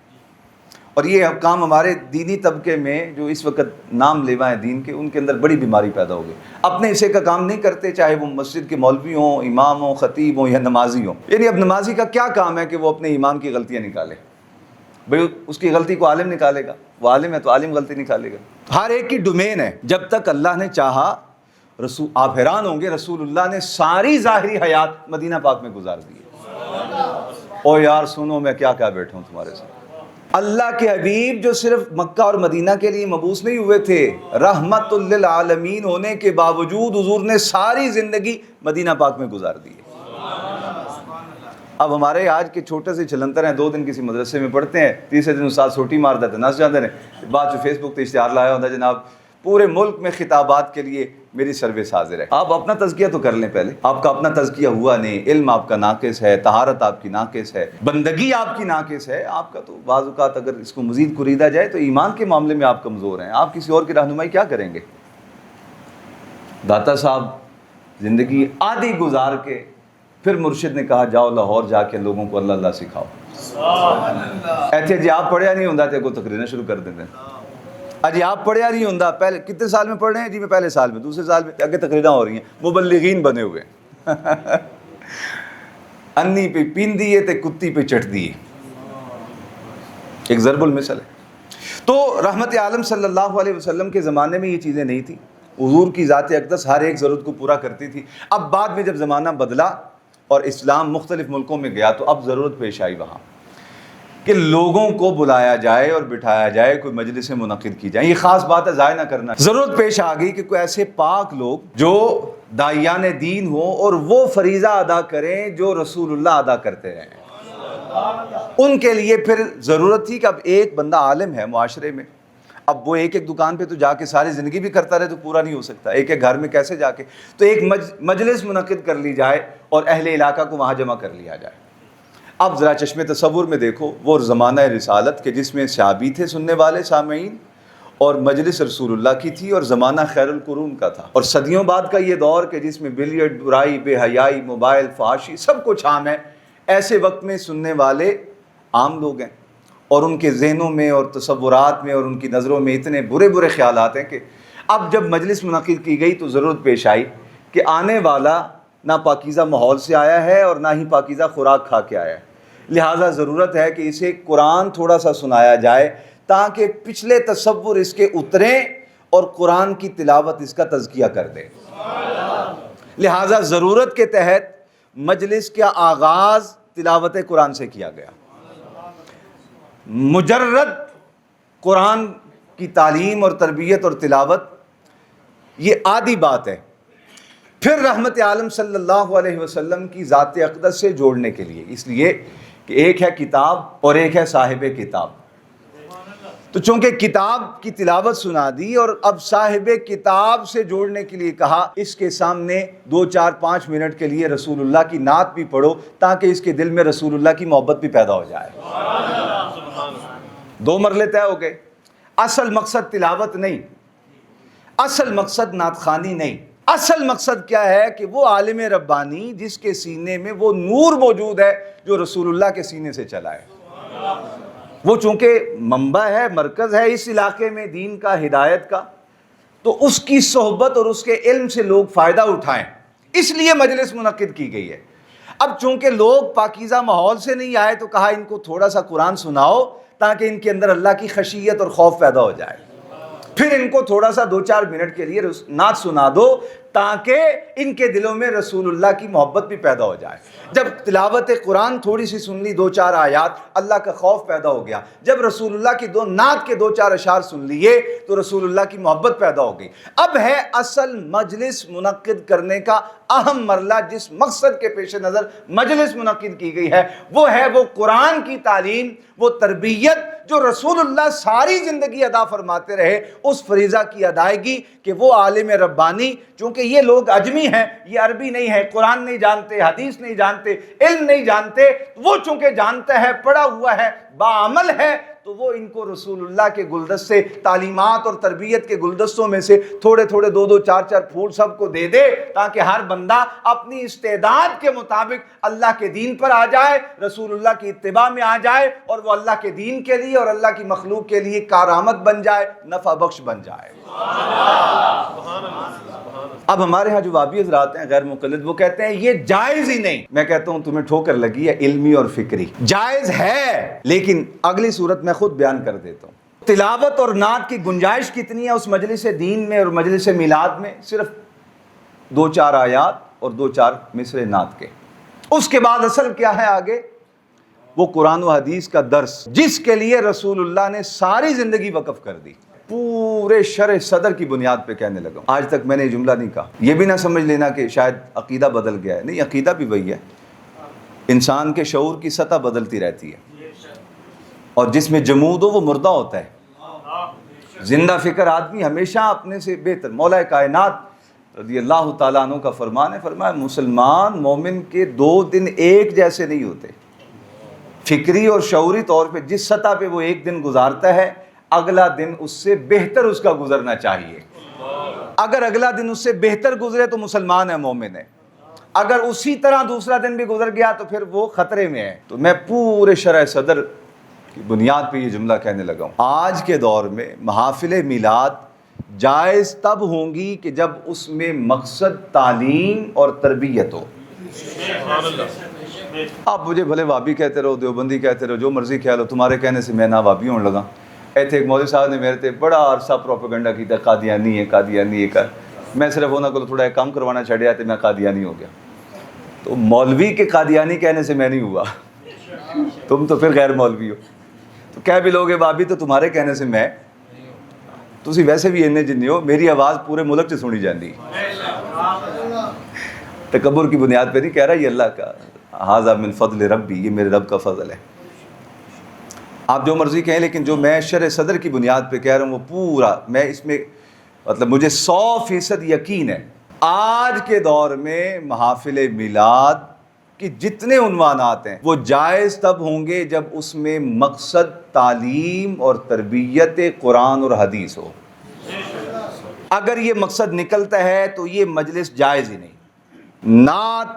S1: اور یہ کام ہمارے دینی طبقے میں جو اس وقت نام لیوا ہیں دین کے، ان کے اندر بڑی بیماری پیدا ہو گئی. اپنے حصے کا کام نہیں کرتے، چاہے وہ مسجد کے مولوی ہوں، امام ہوں، خطیب ہوں یا نمازی ہوں. یعنی اب نمازی کا کیا کام ہے کہ وہ اپنے امام کی غلطیاں نکالے؟ بھئی اس کی غلطی کو عالم نکالے گا، وہ عالم ہے تو عالم غلطی نکالے گا. ہر ایک کی ڈومین ہے. جب تک اللہ نے چاہا، آپ حیران ہوں گے رسول اللہ نے ساری ظاہری حیات مدینہ پاک میں گزار دی ہے. او یار سنو میں کیا بیٹھا ہوں تمہارے ساتھ. اللہ کے حبیب جو صرف مکہ اور مدینہ کے لیے مبعوث نہیں ہوئے تھے، رحمت للعالمین ہونے کے باوجود حضور نے ساری زندگی مدینہ پاک میں گزار دی ہے. اب ہمارے آج کے چھوٹے سے چھلنتر ہیں، 2 دن کسی مدرسے میں پڑھتے ہیں، تیسرے دن استاد چھوٹی مار دیتے نس جاتے ہیں. بعد جو فیس بک پہ اشتہار لایا ہوتا ہے جناب پورے ملک میں خطابات کے لیے میری سروس حاضر ہے. آپ اپنا تزکیہ تو کر لیں پہلے. آپ کا اپنا تزکیہ ہوا نہیں، علم آپ کا ناقص ہے، طہارت آپ کی ناقص ہے، بندگی آپ کی ناقص ہے. آپ کا تو بعض اوقات اگر اس کو مزید کوریدا جائے تو ایمان کے معاملے میں آپ کمزور ہیں. آپ کسی اور کی رہنمائی کیا کریں گے؟ داتا صاحب زندگی آدھی گزار کے پھر مرشد نے کہا جاؤ لاہور جا کے لوگوں کو اللہ اللہ سکھاؤ. ایتھے جی آپ پڑھیا نہیں ہوتا تھے کو تقریریں شروع کر دیتے ہیں. اجی آپ پڑھیا نہیں ہوتا، پہلے کتنے سال میں پڑھ رہے ہیں جی؟ میں پہلے سال میں، دوسرے سال میں آگے تقریریں ہو رہی ہیں. مبلغین بنے ہوئے انی پہ پین دیے تے کتی پہ چٹ دیے. ایک ضرب المثل ہے. تو رحمت عالم صلی اللہ علیہ وسلم کے زمانے میں یہ چیزیں نہیں تھیں. حضور کی ذات اقدس ہر ایک ضرورت کو پورا کرتی تھی۔ اب بعد میں جب زمانہ بدلا اور اسلام مختلف ملکوں میں گیا تو اب ضرورت پیش آئی وہاں کہ لوگوں کو بلایا جائے اور بٹھایا جائے، کوئی مجلسیں منعقد کی جائیں۔ یہ خاص بات ہے، ضائع نہ کرنا۔ ضرورت پیش آ گئی کہ کوئی ایسے پاک لوگ جو داعیان دین ہوں اور وہ فریضہ ادا کریں جو رسول اللہ ادا کرتے رہے ہیں۔ ان کے لیے پھر ضرورت تھی کہ اب ایک بندہ عالم ہے معاشرے میں، اب وہ ایک ایک دکان پہ تو جا کے ساری زندگی بھی کرتا رہے تو پورا نہیں ہو سکتا، ایک ایک گھر میں کیسے جا کے، تو ایک مجلس منعقد کر لی جائے اور اہل علاقہ کو وہاں جمع کر لیا جائے۔ اب ذرا چشم تصور میں دیکھو وہ زمانہ رسالت کے جس میں صحابی تھے سننے والے سامعین، اور مجلس رسول اللہ کی تھی، اور زمانہ خیر القرون کا تھا، اور صدیوں بعد کا یہ دور کہ جس میں بلیٹ، برائی، بے حیائی، موبائل، فحاشی سب کچھ عام ہے۔ ایسے وقت میں سننے والے عام لوگ ہیں اور ان کے ذہنوں میں اور تصورات میں اور ان کی نظروں میں اتنے برے برے خیالات ہیں کہ اب جب مجلس منعقد کی گئی تو ضرورت پیش آئی کہ آنے والا نہ پاکیزہ ماحول سے آیا ہے اور نہ ہی پاکیزہ خوراک کھا کے آیا ہے، لہٰذا ضرورت ہے کہ اسے قرآن تھوڑا سا سنایا جائے تاکہ پچھلے تصور اس کے اتریں اور قرآن کی تلاوت اس کا تزکیہ کر دے۔ لہٰذا ضرورت کے تحت مجلس کا آغاز تلاوت قرآن سے کیا گیا۔ مجرد قرآن کی تعلیم اور تربیت اور تلاوت یہ آدھی بات ہے، پھر رحمت عالم صلی اللہ علیہ وسلم کی ذات اقدس سے جوڑنے کے لیے، اس لیے کہ ایک ہے کتاب اور ایک ہے صاحب کتاب۔ تو چونکہ کتاب کی تلاوت سنا دی اور اب صاحب کتاب سے جوڑنے کے لیے کہا، اس کے سامنے 2 4 5 منٹ کے لیے رسول اللہ کی نعت بھی پڑھو تاکہ اس کے دل میں رسول اللہ کی محبت بھی پیدا ہو جائے۔ 2 مرحلے طے ہو گئے۔ اصل مقصد تلاوت نہیں، اصل مقصد نعت خوانی نہیں، اصل مقصد کیا ہے کہ وہ عالم ربانی جس کے سینے میں وہ نور موجود ہے جو رسول اللہ کے سینے سے چلا ہے، وہ چونکہ منبع ہے، مرکز ہے اس علاقے میں دین کا، ہدایت کا، تو اس کی صحبت اور اس کے علم سے لوگ فائدہ اٹھائیں، اس لیے مجلس منعقد کی گئی ہے۔ اب چونکہ لوگ پاکیزہ ماحول سے نہیں آئے تو کہا ان کو تھوڑا سا قرآن سناؤ تاکہ ان کے اندر اللہ کی خشیت اور خوف پیدا ہو جائے، پھر ان کو تھوڑا سا 2 4 منٹ کے لیے نعت سنا دو تاکہ ان کے دلوں میں رسول اللہ کی محبت بھی پیدا ہو جائے۔ جب تلاوت قرآن تھوڑی سی سن لی، 2 4 آیات، اللہ کا خوف پیدا ہو گیا۔ جب رسول اللہ کی 2 نعت کے 2 4 اشعار سن لیے تو رسول اللہ کی محبت پیدا ہو گئی۔ اب ہے اصل مجلس منعقد کرنے کا اہم مرحلہ، جس مقصد کے پیش نظر مجلس منعقد کی گئی ہے وہ ہے وہ قرآن کی تعلیم، وہ تربیت جو رسول اللہ ساری زندگی ادا فرماتے رہے، اس فریضہ کی ادائیگی کہ وہ عالم ربانی، چونکہ یہ لوگ عجمی ہیں، یہ عربی نہیں ہے، قرآن نہیں جانتے، حدیث نہیں جانتے، علم نہیں جانتے، وہ چونکہ جانتا ہے، پڑھا ہوا ہے، باعمل ہے، تو وہ ان کو رسول اللہ کے گلدستے، تعلیمات اور تربیت کے گلدستوں میں سے تھوڑے تھوڑے 2 2 4 4 پھول سب کو دے دے تاکہ ہر بندہ اپنی استعداد کے مطابق اللہ کے دین پر آ جائے، رسول اللہ کی اتباع میں آ جائے اور وہ اللہ کے دین کے لیے اور اللہ کی مخلوق کے لیے کارآمد بن جائے، نفع بخش بن جائے۔ اب ہمارے ہاں جو وابی حضرات ہیں غیر مقلد، وہ کہتے ہیں یہ جائز ہی نہیں۔ میں کہتا ہوں تمہیں ٹھوکر لگی ہے علمی اور فکری، جائز ہے لیکن اگلی صورت میں خود بیان کر دیتا ہوں۔ تلاوت اور نعت کی گنجائش کتنی ہے اس مجلس دین میں اور مجلس میلاد میں؟ صرف 2 4 آیات اور 2 4 مصرع نعت کے۔ اس کے بعد اصل کیا ہے آگے؟ وہ قرآن و حدیث کا درس، جس کے لیے رسول اللہ نے ساری زندگی وقف کر دی، پورے شرح صدر کی بنیاد پہ کہنے لگا۔ آج تک میں نے یہ جملہ نہیں کہا، یہ بھی نہ سمجھ لینا کہ شاید عقیدہ بدل گیا ہے، نہیں، عقیدہ بھی وہی ہے، انسان کے شعور کی سطح بدلتی رہتی ہے، اور جس میں جمود ہو وہ مردہ ہوتا ہے، زندہ فکر آدمی ہمیشہ اپنے سے بہتر۔ مولا کائنات رضی اللہ تعالیٰ عنہ کا فرمان ہے، فرمایا مسلمان مومن کے 2 دن ایک جیسے نہیں ہوتے، فکری اور شعوری طور پہ جس سطح پہ وہ ایک دن گزارتا ہے اگلا دن اس سے بہتر اس کا گزرنا چاہیے۔ اگر اگلا دن اس سے بہتر گزرے تو مسلمان ہے، مومن ہے، اگر اسی طرح دوسرا دن بھی گزر گیا تو پھر وہ خطرے میں ہے۔ تو میں پورے شرح صدر کی بنیاد پہ یہ جملہ کہنے لگا ہوں، آج کے دور میں محافل میلاد جائز تب ہوں گی کہ جب اس میں مقصد تعلیم اور تربیت ہو۔ آپ مجھے بھلے وابی کہتے رہو، دیوبندی کہتے رہو، جو مرضی خیال ہو، تمہارے کہنے سے میں نہ وابی ہونے لگا۔ ایک مولوی صاحب نے میرے تے بڑا عرصہ پروپیگنڈا کیتا، قادیانی ہے، قادیانی ہے، میں صرف ہونا کو تھوڑا کام کروانا چھڑیا تو میں قادیانی ہو گیا. تو مولوی کے قادیانی کہنے سے میں نہیں ہوا, تم تو پھر غیر مولوی ہو. تو کہہ بھی لوگے بابی تو تمہارے کہنے سے میں, تسی ویسے بھی انہیں جنی ہو, میری آواز پورے ملک سے سنی جاندی. تکبر کی بنیاد پہ نہیں کہہ رہا, یہ اللہ کا ھذا من فضل ربی, یہ میرے رب کا فضل ہے. آپ جو مرضی کہیں, لیکن جو میں شرح صدر کی بنیاد پہ کہہ رہا ہوں وہ پورا, میں اس میں مطلب مجھے 100% یقین ہے. آج کے دور میں محافل میلاد کہ جتنے عنوانات ہیں وہ جائز تب ہوں گے جب اس میں مقصد تعلیم اور تربیت قرآن اور حدیث ہو. اگر یہ مقصد نکلتا ہے تو یہ مجلس جائز ہی نہیں. نعت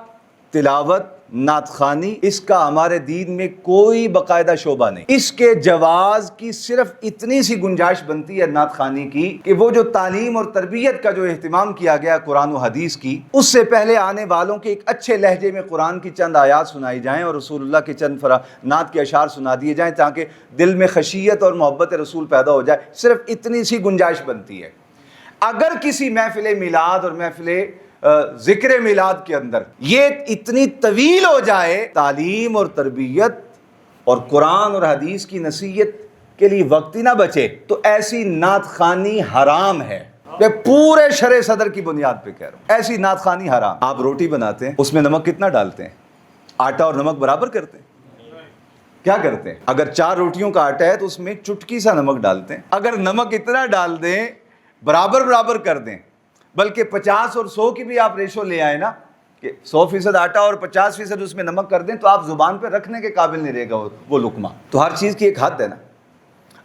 S1: تلاوت, نعت خوانی, اس کا ہمارے دین میں کوئی باقاعدہ شعبہ نہیں. اس کے جواز کی صرف اتنی سی گنجائش بنتی ہے نعت خوانی کی کہ وہ جو تعلیم اور تربیت کا جو اہتمام کیا گیا قرآن و حدیث کی, اس سے پہلے آنے والوں کے ایک اچھے لہجے میں قرآن کی چند آیات سنائی جائیں اور رسول اللہ کے چند نعت کے اشعار سنا دیے جائیں تاکہ دل میں خشیت اور محبت رسول پیدا ہو جائے. صرف اتنی سی گنجائش بنتی ہے. اگر کسی محفل میلاد اور محفل ذکر میلاد کے اندر یہ اتنی طویل ہو جائے, تعلیم اور تربیت اور قرآن اور حدیث کی نصیحت کے لیے وقت ہی نہ بچے, تو ایسی نعت خوانی حرام ہے. میں پورے شرع صدر کی بنیاد پہ کہہ رہا ہوں, ایسی نعت خوانی حرام. آپ روٹی بناتے ہیں, اس میں نمک کتنا ڈالتے ہیں؟ آٹا اور نمک برابر کرتے ہیں؟ کیا کرتے ہیں؟ اگر 4 روٹیوں کا آٹا ہے تو اس میں چٹکی سا نمک ڈالتے ہیں. اگر نمک اتنا ڈال دیں, برابر کر دیں, بلکہ 50 اور 100 کی بھی آپ ریشو لے آئے نا, کہ 100% آٹا اور 50% اس میں نمک کر دیں, تو آپ زبان پہ رکھنے کے قابل نہیں رہے گا وہ لقمہ. تو ہر چیز کی ایک حد ہے نا.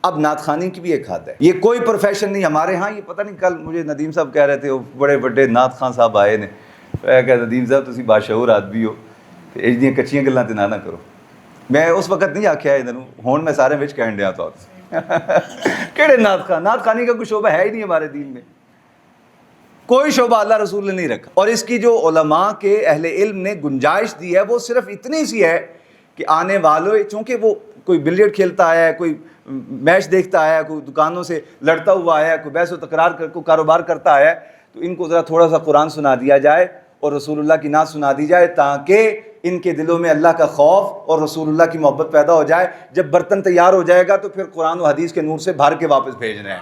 S1: اب نعت خوانی کی بھی ایک حد ہے. یہ کوئی پروفیشن نہیں ہمارے ہاں. یہ پتہ نہیں, کل مجھے ندیم صاحب کہہ رہے تھے, وہ بڑے بڑے نعت خان صاحب آئے نے, کہ ندیم صاحب تسی باشعور آدمی ہو, یہ کچیاں گلاں تے نہ کرو. میں اس وقت نہیں آکھیا ادھر ہون, میں سارے وچ کہن ڈیا تو کہڑے نعت خان. نعت خوانی کا کوئی شعبہ ہے ہی نہیں ہمارے دین میں. کوئی شعبہ اللہ رسول نے نہیں رکھا. اور اس کی جو علماء کے اہل علم نے گنجائش دی ہے وہ صرف اتنی سی ہے کہ آنے والوں, چونکہ وہ کوئی بلیئرڈ کھیلتا آیا ہے, کوئی میچ دیکھتا آیا ہے, کوئی دکانوں سے لڑتا ہوا آیا ہے, کوئی بحث و تکرار کو کاروبار کرتا آیا ہے, تو ان کو ذرا تھوڑا سا قرآن سنا دیا جائے اور رسول اللہ کی نعت سنا دی جائے تاکہ ان کے دلوں میں اللہ کا خوف اور رسول اللہ کی محبت پیدا ہو جائے. جب برتن تیار ہو جائے گا تو پھر قرآن و حدیث کے نور سے بھر کے واپس بھیجنا ہے.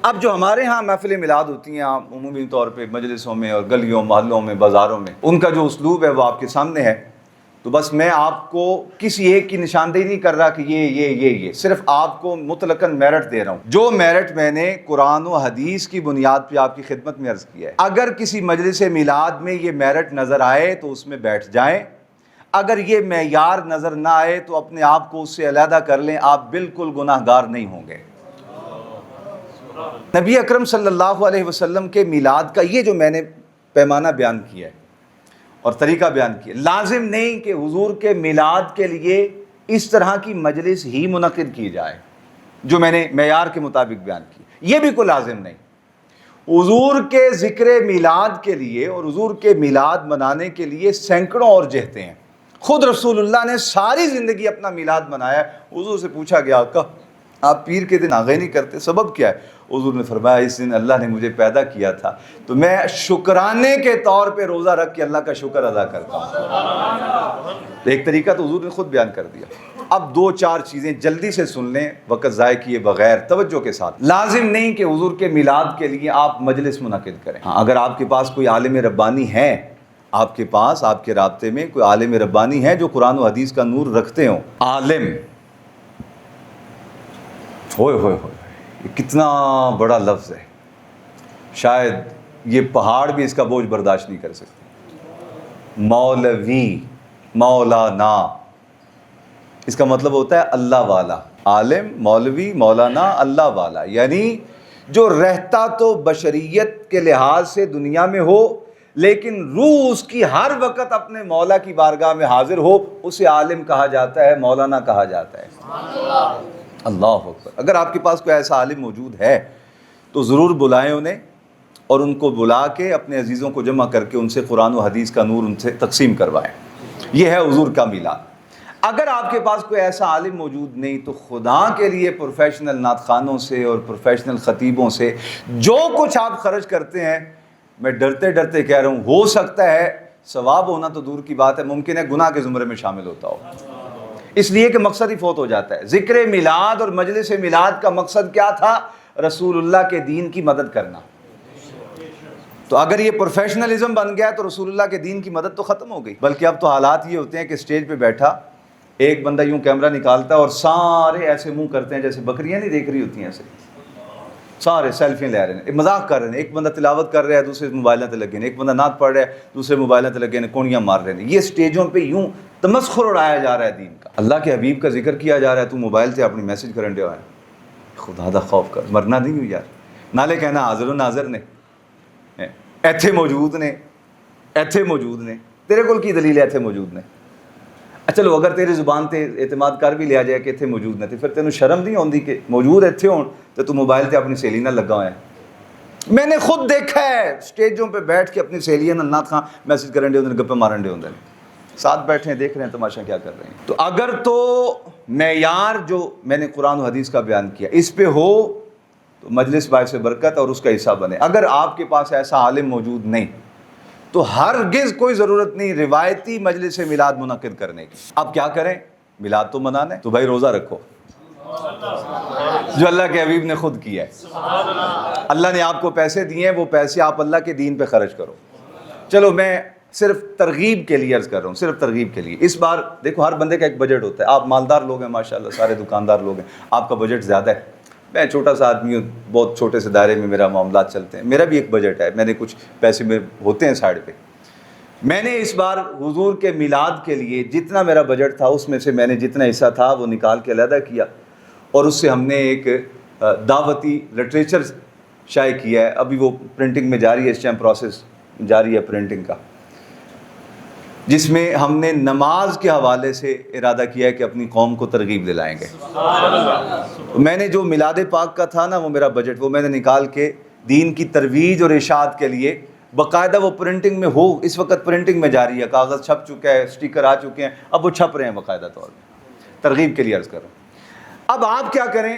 S1: اب جو ہمارے ہاں محفل میلاد ہوتی ہیں عمومی طور پہ مجلسوں میں اور گلیوں محلوں میں بازاروں میں, ان کا جو اسلوب ہے وہ آپ کے سامنے ہے. تو بس میں آپ کو کسی ایک کی نشاندہی نہیں کر رہا کہ یہ صرف آپ کو مطلقاً میرٹ دے رہا ہوں. جو میرٹ میں نے قرآن و حدیث کی بنیاد پہ آپ کی خدمت میں عرض کیا ہے. اگر کسی مجلس میلاد میں یہ میرٹ نظر آئے تو اس میں بیٹھ جائیں. اگر یہ معیار نظر نہ آئے تو اپنے آپ کو اس سے علیحدہ کر لیں, آپ بالکل گناہ گار نہیں ہوں گے. نبی اکرم صلی اللہ علیہ وسلم کے میلاد کا یہ جو میں نے پیمانہ بیان کیا ہے اور طریقہ بیان کیا, لازم نہیں کہ حضور کے میلاد کے لیے اس طرح کی مجلس ہی منعقد کی جائے جو میں نے معیار کے مطابق بیان کی. یہ بھی کوئی لازم نہیں. حضور کے ذکر میلاد کے لیے اور حضور کے میلاد منانے کے لیے سینکڑوں اور جہتیں ہیں. خود رسول اللہ نے ساری زندگی اپنا میلاد منایا. حضور سے پوچھا گیا, آقا آپ پیر کے دن آغے نہیں کرتے, سبب کیا ہے؟ حضور نے فرمایا, اس دن اللہ نے مجھے پیدا کیا تھا تو میں شکرانے کے طور پہ روزہ رکھ کے اللہ کا شکر ادا کرتا ہوں. ایک طریقہ تو حضور نے خود بیان کر دیا. اب 2-4 چیزیں جلدی سے سن لیں وقت ضائع کیے بغیر توجہ کے ساتھ. لازم نہیں کہ حضور کے میلاد کے لیے آپ مجلس منعقد کریں. ہاں, اگر آپ کے پاس کوئی عالم ربانی ہے, آپ کے پاس آپ کے رابطے میں کوئی عالم ربانی ہے جو قرآن و حدیث کا نور رکھتے ہوں. عالم, ہوئے ہوئے ہوئے, یہ کتنا بڑا لفظ ہے. شاید یہ پہاڑ بھی اس کا بوجھ برداشت نہیں کر سکتے. مولوی, مولانا, اس کا مطلب ہوتا ہے اللہ والا. عالم, مولوی, مولانا, اللہ والا, یعنی جو رہتا تو بشریت کے لحاظ سے دنیا میں ہو لیکن روح اس کی ہر وقت اپنے مولا کی بارگاہ میں حاضر ہو, اسے عالم کہا جاتا ہے, مولانا کہا جاتا ہے. اللہ اکبر. اگر آپ کے پاس کوئی ایسا عالم موجود ہے تو ضرور بلائیں انہیں اور ان کو بلا کے اپنے عزیزوں کو جمع کر کے ان سے قرآن و حدیث کا نور ان سے تقسیم کروائیں. یہ ہے حضور کا میلاد. اگر آپ کے پاس کوئی ایسا عالم موجود نہیں تو خدا کے لیے پروفیشنل نعت خوانوں سے اور پروفیشنل خطیبوں سے جو کچھ آپ خرچ کرتے ہیں، میں ڈرتے ڈرتے کہہ رہا ہوں، ہو سکتا ہے ثواب ہونا تو دور کی بات ہے، ممکن ہے گناہ کے زمرے میں شامل ہوتا ہو، اس لیے کہ مقصد ہی فوت ہو جاتا ہے۔ ذکر میلاد اور مجلس میلاد کا مقصد کیا تھا؟ رسول اللہ کے دین کی مدد کرنا۔ تو اگر یہ پروفیشنلزم بن گیا تو رسول اللہ کے دین کی مدد تو ختم ہو گئی۔ بلکہ اب تو حالات یہ ہوتے ہیں کہ اسٹیج پہ بیٹھا ایک بندہ یوں کیمرہ نکالتا ہے اور سارے ایسے منہ کرتے ہیں جیسے بکریاں نہیں دیکھ رہی ہوتی ہیں، ایسے سارے سیلفیاں لے رہے ہیں، مذاق کر رہے ہیں۔ ایک بندہ تلاوت کر رہا ہے، دوسرے موبائلوں تے لگے ہیں، ایک بندہ نعت پڑھ رہا ہے، دوسرے موبائلوں تے لگے ہیں، کونیاں مار رہے ہیں۔ یہ اسٹیجوں پہ یوں تمسخر اڑایا جا رہا ہے دین کا، اللہ کے حبیب کا ذکر کیا جا رہا ہے، تو موبائل سے اپنی میسج کرن ڈیا ہے۔ خدا دا خوف کر، مرنا نہیں ہو یار، نالے کہنا حاضر و ناظر نے، ایتھے موجود نے، ایتھے موجود نے، تیرے کول کی دلیل ہے ایتھے موجود نے؟ چلو اگر تیری زبان تے اعتماد کر بھی لیا جائے کہ ایتھے موجود نے، تو پھر تینوں شرم نہیں ہوندی کہ موجود ایتھے ہون تو تو موبائل تے اپنی سہیلی نہ لگا ہوا ہے؟ میں نے خود دیکھا ہے اسٹیجوں پہ بیٹھ کے اپنی سہیلیاں نہ نعت خواں میسج کرن دے ہوندے، گپے مارن دے ہوندے، ساتھ بیٹھے ہیں دیکھ رہے ہیں تماشا کیا کر رہے ہیں۔ تو اگر تو معیار جو میں نے قرآن و حدیث کا بیان کیا اس پہ ہو تو مجلس باعث برکت اور اس کا حصہ بنے۔ اگر آپ کے پاس ایسا عالم موجود نہیں تو ہرگز کوئی ضرورت نہیں روایتی مجلس میلاد منعقد کرنے کی۔ اب کیا کریں؟ میلاد تو منانا ہے تو بھائی روزہ رکھو، جو اللہ کے حبیب نے خود کیا ہے۔ اللہ نے آپ کو پیسے دیے ہیں، وہ پیسے آپ اللہ کے دین پہ خرچ کرو۔ چلو میں صرف ترغیب کے لیے عرض کر رہا ہوں، صرف ترغیب کے لیے۔ اس بار دیکھو ہر بندے کا ایک بجٹ ہوتا ہے، آپ مالدار لوگ ہیں ماشاءاللہ، سارے دکاندار لوگ ہیں، آپ کا بجٹ زیادہ ہے، میں چھوٹا سا آدمی ہوں، بہت چھوٹے سے دائرے میں میرا معاملات چلتے ہیں، میرا بھی ایک بجٹ ہے، میں نے کچھ پیسے میں ہوتے ہیں سائڈ پہ۔ میں نے اس بار حضور کے میلاد کے لیے جتنا میرا بجٹ تھا اس میں سے میں نے جتنا حصہ تھا وہ نکال کے علیحدہ کیا، اور اس سے ہم نے ایک دعوتی لٹریچر شائع کیا ہے، ابھی وہ پرنٹنگ میں جاری ہے، اس ٹائم پروسیس جاری ہے پرنٹنگ کا، جس میں ہم نے نماز کے حوالے سے ارادہ کیا ہے کہ اپنی قوم کو ترغیب دلائیں گے۔ میں نے جو میلاد پاک کا تھا نا وہ میرا بجٹ، وہ میں نے نکال کے دین کی ترویج اور ارشاد کے لیے باقاعدہ وہ پرنٹنگ میں ہو، اس وقت پرنٹنگ میں جاری ہے، کاغذ چھپ چکا ہے، سٹیکر آ چکے ہیں، اب وہ چھپ رہے ہیں باقاعدہ طور پہ، ترغیب کے لیے عرض کر رہا ہوں۔ اب آپ کیا کریں؟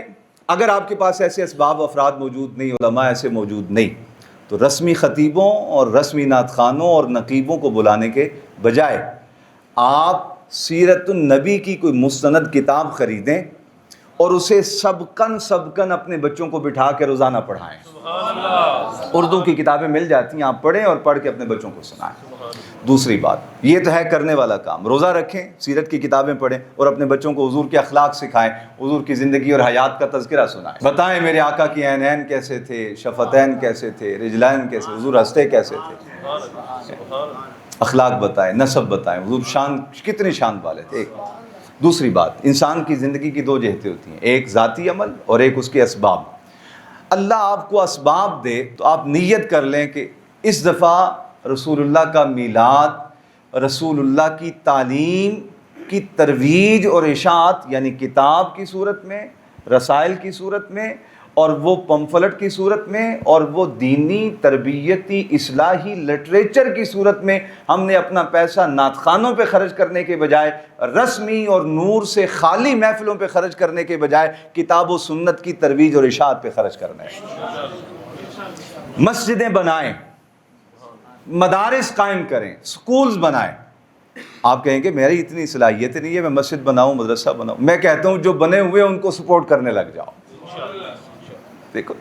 S1: اگر آپ کے پاس ایسے اسباب افراد موجود نہیں، علماء ایسے موجود نہیں، تو رسمی خطیبوں اور رسمی نعت خوانوں اور نقیبوں کو بلانے کے بجائے آپ سیرت النبی کی کوئی مستند کتاب خریدیں اور اسے سبقن اپنے بچوں کو بٹھا کے روزانہ پڑھائیں۔ اردو کی کتابیں مل جاتی ہیں، آپ پڑھیں اور پڑھ کے اپنے بچوں کو سنائیں۔ دوسری بات یہ تو ہے کرنے والا کام، روزہ رکھیں، سیرت کی کتابیں پڑھیں اور اپنے بچوں کو حضور کے اخلاق سکھائیں، حضور کی زندگی اور حیات کا تذکرہ سنائیں، بتائیں میرے آقا کی عینین کیسے تھے، شفتین کیسے تھے، رجلین کیسے، حضور ہنستے کیسے تھے، اخلاق بتائیں، نسب بتائیں، حضور شان کتنی شان والے تھے۔ ایک دوسری بات، انسان کی زندگی کی دو جہتیں ہوتی ہیں، ایک ذاتی عمل اور ایک اس کے اسباب۔ اللہ آپ کو اسباب دے تو آپ نیت کر لیں کہ اس دفعہ رسول اللہ کا میلاد، رسول اللہ کی تعلیم کی ترویج اور اشاعت، یعنی کتاب کی صورت میں، رسائل کی صورت میں، اور وہ پمفلٹ کی صورت میں، اور وہ دینی تربیتی اصلاحی لٹریچر کی صورت میں ہم نے اپنا پیسہ نعت خوانوں پہ خرچ کرنے کے بجائے، رسمی اور نور سے خالی محفلوں پہ خرچ کرنے کے بجائے کتاب و سنت کی ترویج اور اشاعت پہ خرچ کرنا ہے۔ مسجدیں بنائیں، مدارس قائم کریں، سکولز بنائیں۔ آپ کہیں کہ میری اتنی صلاحیت نہیں ہے میں مسجد بناؤں، مدرسہ بناؤں، میں کہتا ہوں جو بنے ہوئے ان کو سپورٹ کرنے لگ جاؤ۔ دیکھو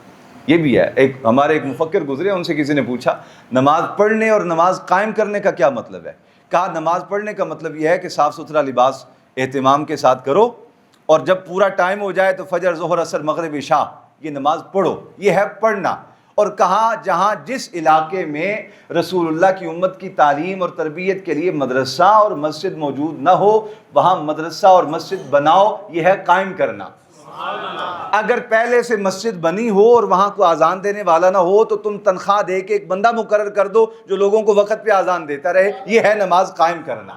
S1: یہ بھی ہے، ایک ہمارے ایک مفکر گزرے، ان سے کسی نے پوچھا نماز پڑھنے اور نماز قائم کرنے کا کیا مطلب ہے؟ کہا نماز پڑھنے کا مطلب یہ ہے کہ صاف ستھرا لباس اہتمام کے ساتھ کرو، اور جب پورا ٹائم ہو جائے تو فجر، ظہر، عصر، مغرب، عشاء یہ نماز پڑھو، یہ ہے پڑھنا۔ اور کہا جہاں جس علاقے میں رسول اللہ کی امت کی تعلیم اور تربیت کے لیے مدرسہ اور مسجد موجود نہ ہو وہاں مدرسہ اور مسجد بناؤ، یہ ہے قائم کرنا۔ اگر پہلے سے مسجد بنی ہو اور وہاں کو اذان دینے والا نہ ہو تو تم تنخواہ دے کے ایک بندہ مقرر کر دو جو لوگوں کو وقت پہ اذان دیتا رہے، یہ ہے نماز قائم کرنا۔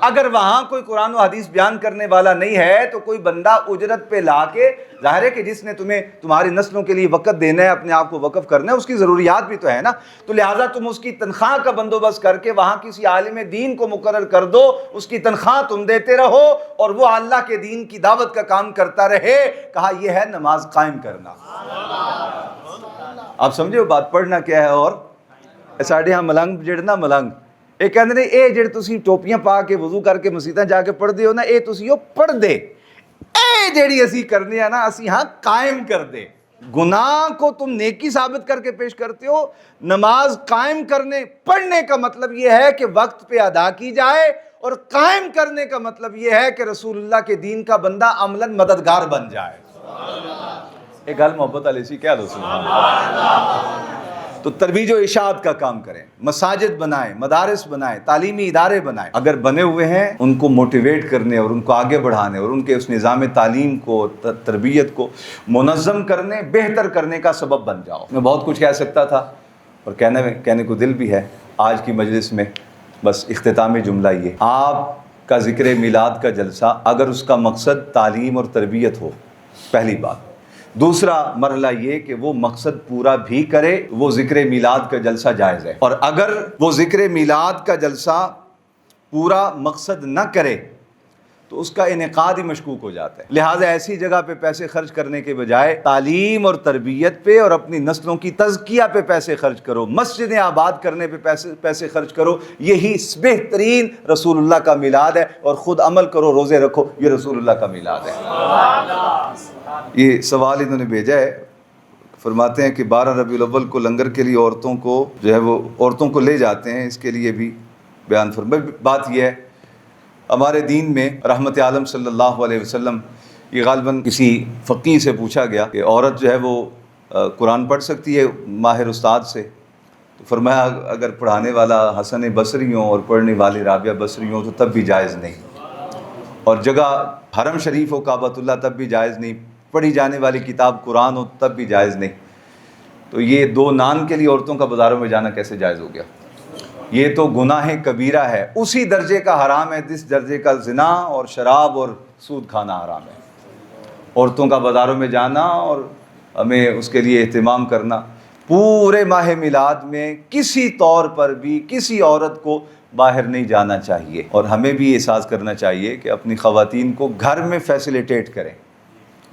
S1: اگر وہاں کوئی قرآن و حدیث بیان کرنے والا نہیں ہے تو کوئی بندہ اجرت پہ لا کے، ظاہر ہے کہ جس نے تمہیں تمہاری نسلوں کے لیے وقت دینا ہے، اپنے آپ کو وقف کرنا ہے، اس کی ضروریات بھی تو ہے نا، تو لہٰذا تم اس کی تنخواہ کا بندوبست کر کے وہاں کسی عالم دین کو مقرر کر دو، اس کی تنخواہ تم دیتے رہو اور وہ اللہ کے دین کی دعوت کا کام کرتا رہے۔ کہا یہ ہے نماز قائم کرنا۔ آپ سمجھے وہ بات؟ پڑھنا کیا ہے؟ اور ساڑھے ہاں ملنگ جڑنا ملنگ یہ کہتے ہیں اے جڑے تسی ٹوپیاں پا کے وضو کر کے مسیتاں جا کے پڑھ دے ہو نا، اے تسی پڑھ دے، اے جیڑی اسی کرنی ہے نا اسی ہاں قائم کر دے۔ گناہ کو تم نیکی ثابت کر کے پیش کرتے ہو، نماز قائم کرنے پڑھنے کا مطلب یہ ہے کہ وقت پہ ادا کی جائے، اور قائم کرنے کا مطلب یہ ہے کہ رسول اللہ کے دین کا بندہ عملاً مددگار بن جائے۔ ایک گل محبت علیہ سی کیا دوستوں، تو ترویج و اشاعت کا کام کریں، مساجد بنائیں، مدارس بنائیں، تعلیمی ادارے بنائیں، اگر بنے ہوئے ہیں ان کو موٹیویٹ کرنے اور ان کو آگے بڑھانے اور ان کے اس نظام تعلیم کو، تربیت کو منظم کرنے، بہتر کرنے کا سبب بن جاؤ۔ میں بہت کچھ کہہ سکتا تھا اور کہنے کو دل بھی ہے آج کی مجلس میں، بس اختتامی جملہ یہ، آپ کا ذکر میلاد کا جلسہ اگر اس کا مقصد تعلیم اور تربیت ہو، پہلی بات، دوسرا مرحلہ یہ کہ وہ مقصد پورا بھی کرے، وہ ذکر میلاد کا جلسہ جائز ہے، اور اگر وہ ذکر میلاد کا جلسہ پورا مقصد نہ کرے تو اس کا انعقاد ہی مشکوک ہو جاتا ہے۔ لہٰذا ایسی جگہ پہ پیسے خرچ کرنے کے بجائے تعلیم اور تربیت پہ اور اپنی نسلوں کی تزکیہ پہ پیسے خرچ کرو، مسجدیں آباد کرنے پہ پیسے خرچ کرو، یہی بہترین رسول اللہ کا میلاد ہے، اور خود عمل کرو، روزے رکھو، یہ رسول اللہ کا میلاد ہے۔ یہ سوال انہوں نے بھیجا ہے، فرماتے ہیں کہ 12 ربیع الاول کو لنگر کے لیے عورتوں کو جو ہے وہ عورتوں کو لے جاتے ہیں، اس کے لیے بھی بیان فرمائے۔ بات یہ ہے ہمارے دین میں رحمت عالم صلی اللہ علیہ وسلم، یہ غالباً کسی فقیہ سے پوچھا گیا کہ عورت جو ہے وہ قرآن پڑھ سکتی ہے ماہر استاد سے، تو فرمایا اگر پڑھانے والا حسن بصری ہوں اور پڑھنے والی رابعہ بصری ہوں تو تب بھی جائز نہیں، اور جگہ حرم شریف ہو کعبۃ اللہ تب بھی جائز نہیں، پڑھی جانے والی کتاب قرآن ہو تب بھی جائز نہیں۔ تو یہ 2 نان کے لیے عورتوں کا بازاروں میں جانا کیسے جائز ہو گیا؟ یہ تو گناہ کبیرہ ہے، اسی درجے کا حرام ہے جس درجے کا زنا اور شراب اور سود کھانا حرام ہے۔ عورتوں کا بازاروں میں جانا اور ہمیں اس کے لیے اہتمام کرنا، پورے ماہ میلاد میں کسی طور پر بھی کسی عورت کو باہر نہیں جانا چاہیے، اور ہمیں بھی احساس کرنا چاہیے کہ اپنی خواتین کو گھر میں فیسیلیٹیٹ کریں۔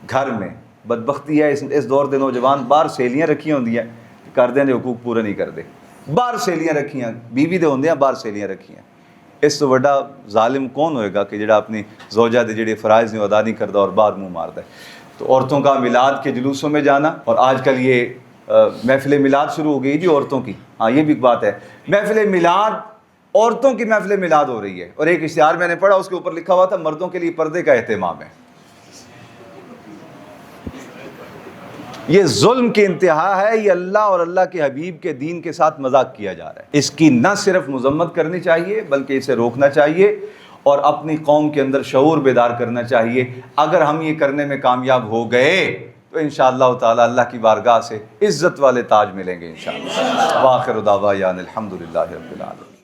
S1: گھر میں بدبختی ہے اس دور دے نوجوان باہر سہیلیاں رکھی ہوندی ہیں، کردے جو حقوق پورے نہیں کرتے، باہر سہیلیاں رکھی ہیں، بیوی دے ہوندے ہیں باہر سہیلیاں رکھی ہیں۔ اس تو بڑا ظالم کون ہوئے گا کہ جڑا اپنی زوجہ دے جڑے فرائض نے ادا نہیں کرتا اور باہر منہ مارتا ہے۔ تو عورتوں کا میلاد کے جلوسوں میں جانا، اور آج کل یہ محفل میلاد شروع ہو گئی جی عورتوں کی، ہاں یہ بھی ایک بات ہے، محفل میلاد، عورتوں کی محفل میلاد ہو رہی ہے، اور ایک اشتہار میں نے پڑھا اس کے اوپر لکھا ہوا تھا مردوں کے لیے پردے کا اہتمام ہے۔ یہ ظلم کی انتہا ہے، یہ اللہ اور اللہ کے حبیب کے دین کے ساتھ مذاق کیا جا رہا ہے۔ اس کی نہ صرف مذمت کرنی چاہیے بلکہ اسے روکنا چاہیے اور اپنی قوم کے اندر شعور بیدار کرنا چاہیے۔ اگر ہم یہ کرنے میں کامیاب ہو گئے تو انشاءاللہ تعالی اللہ کی بارگاہ سے عزت والے تاج ملیں گے انشاءاللہ۔ وآخر دعوانا الحمدللہ رب العالمین۔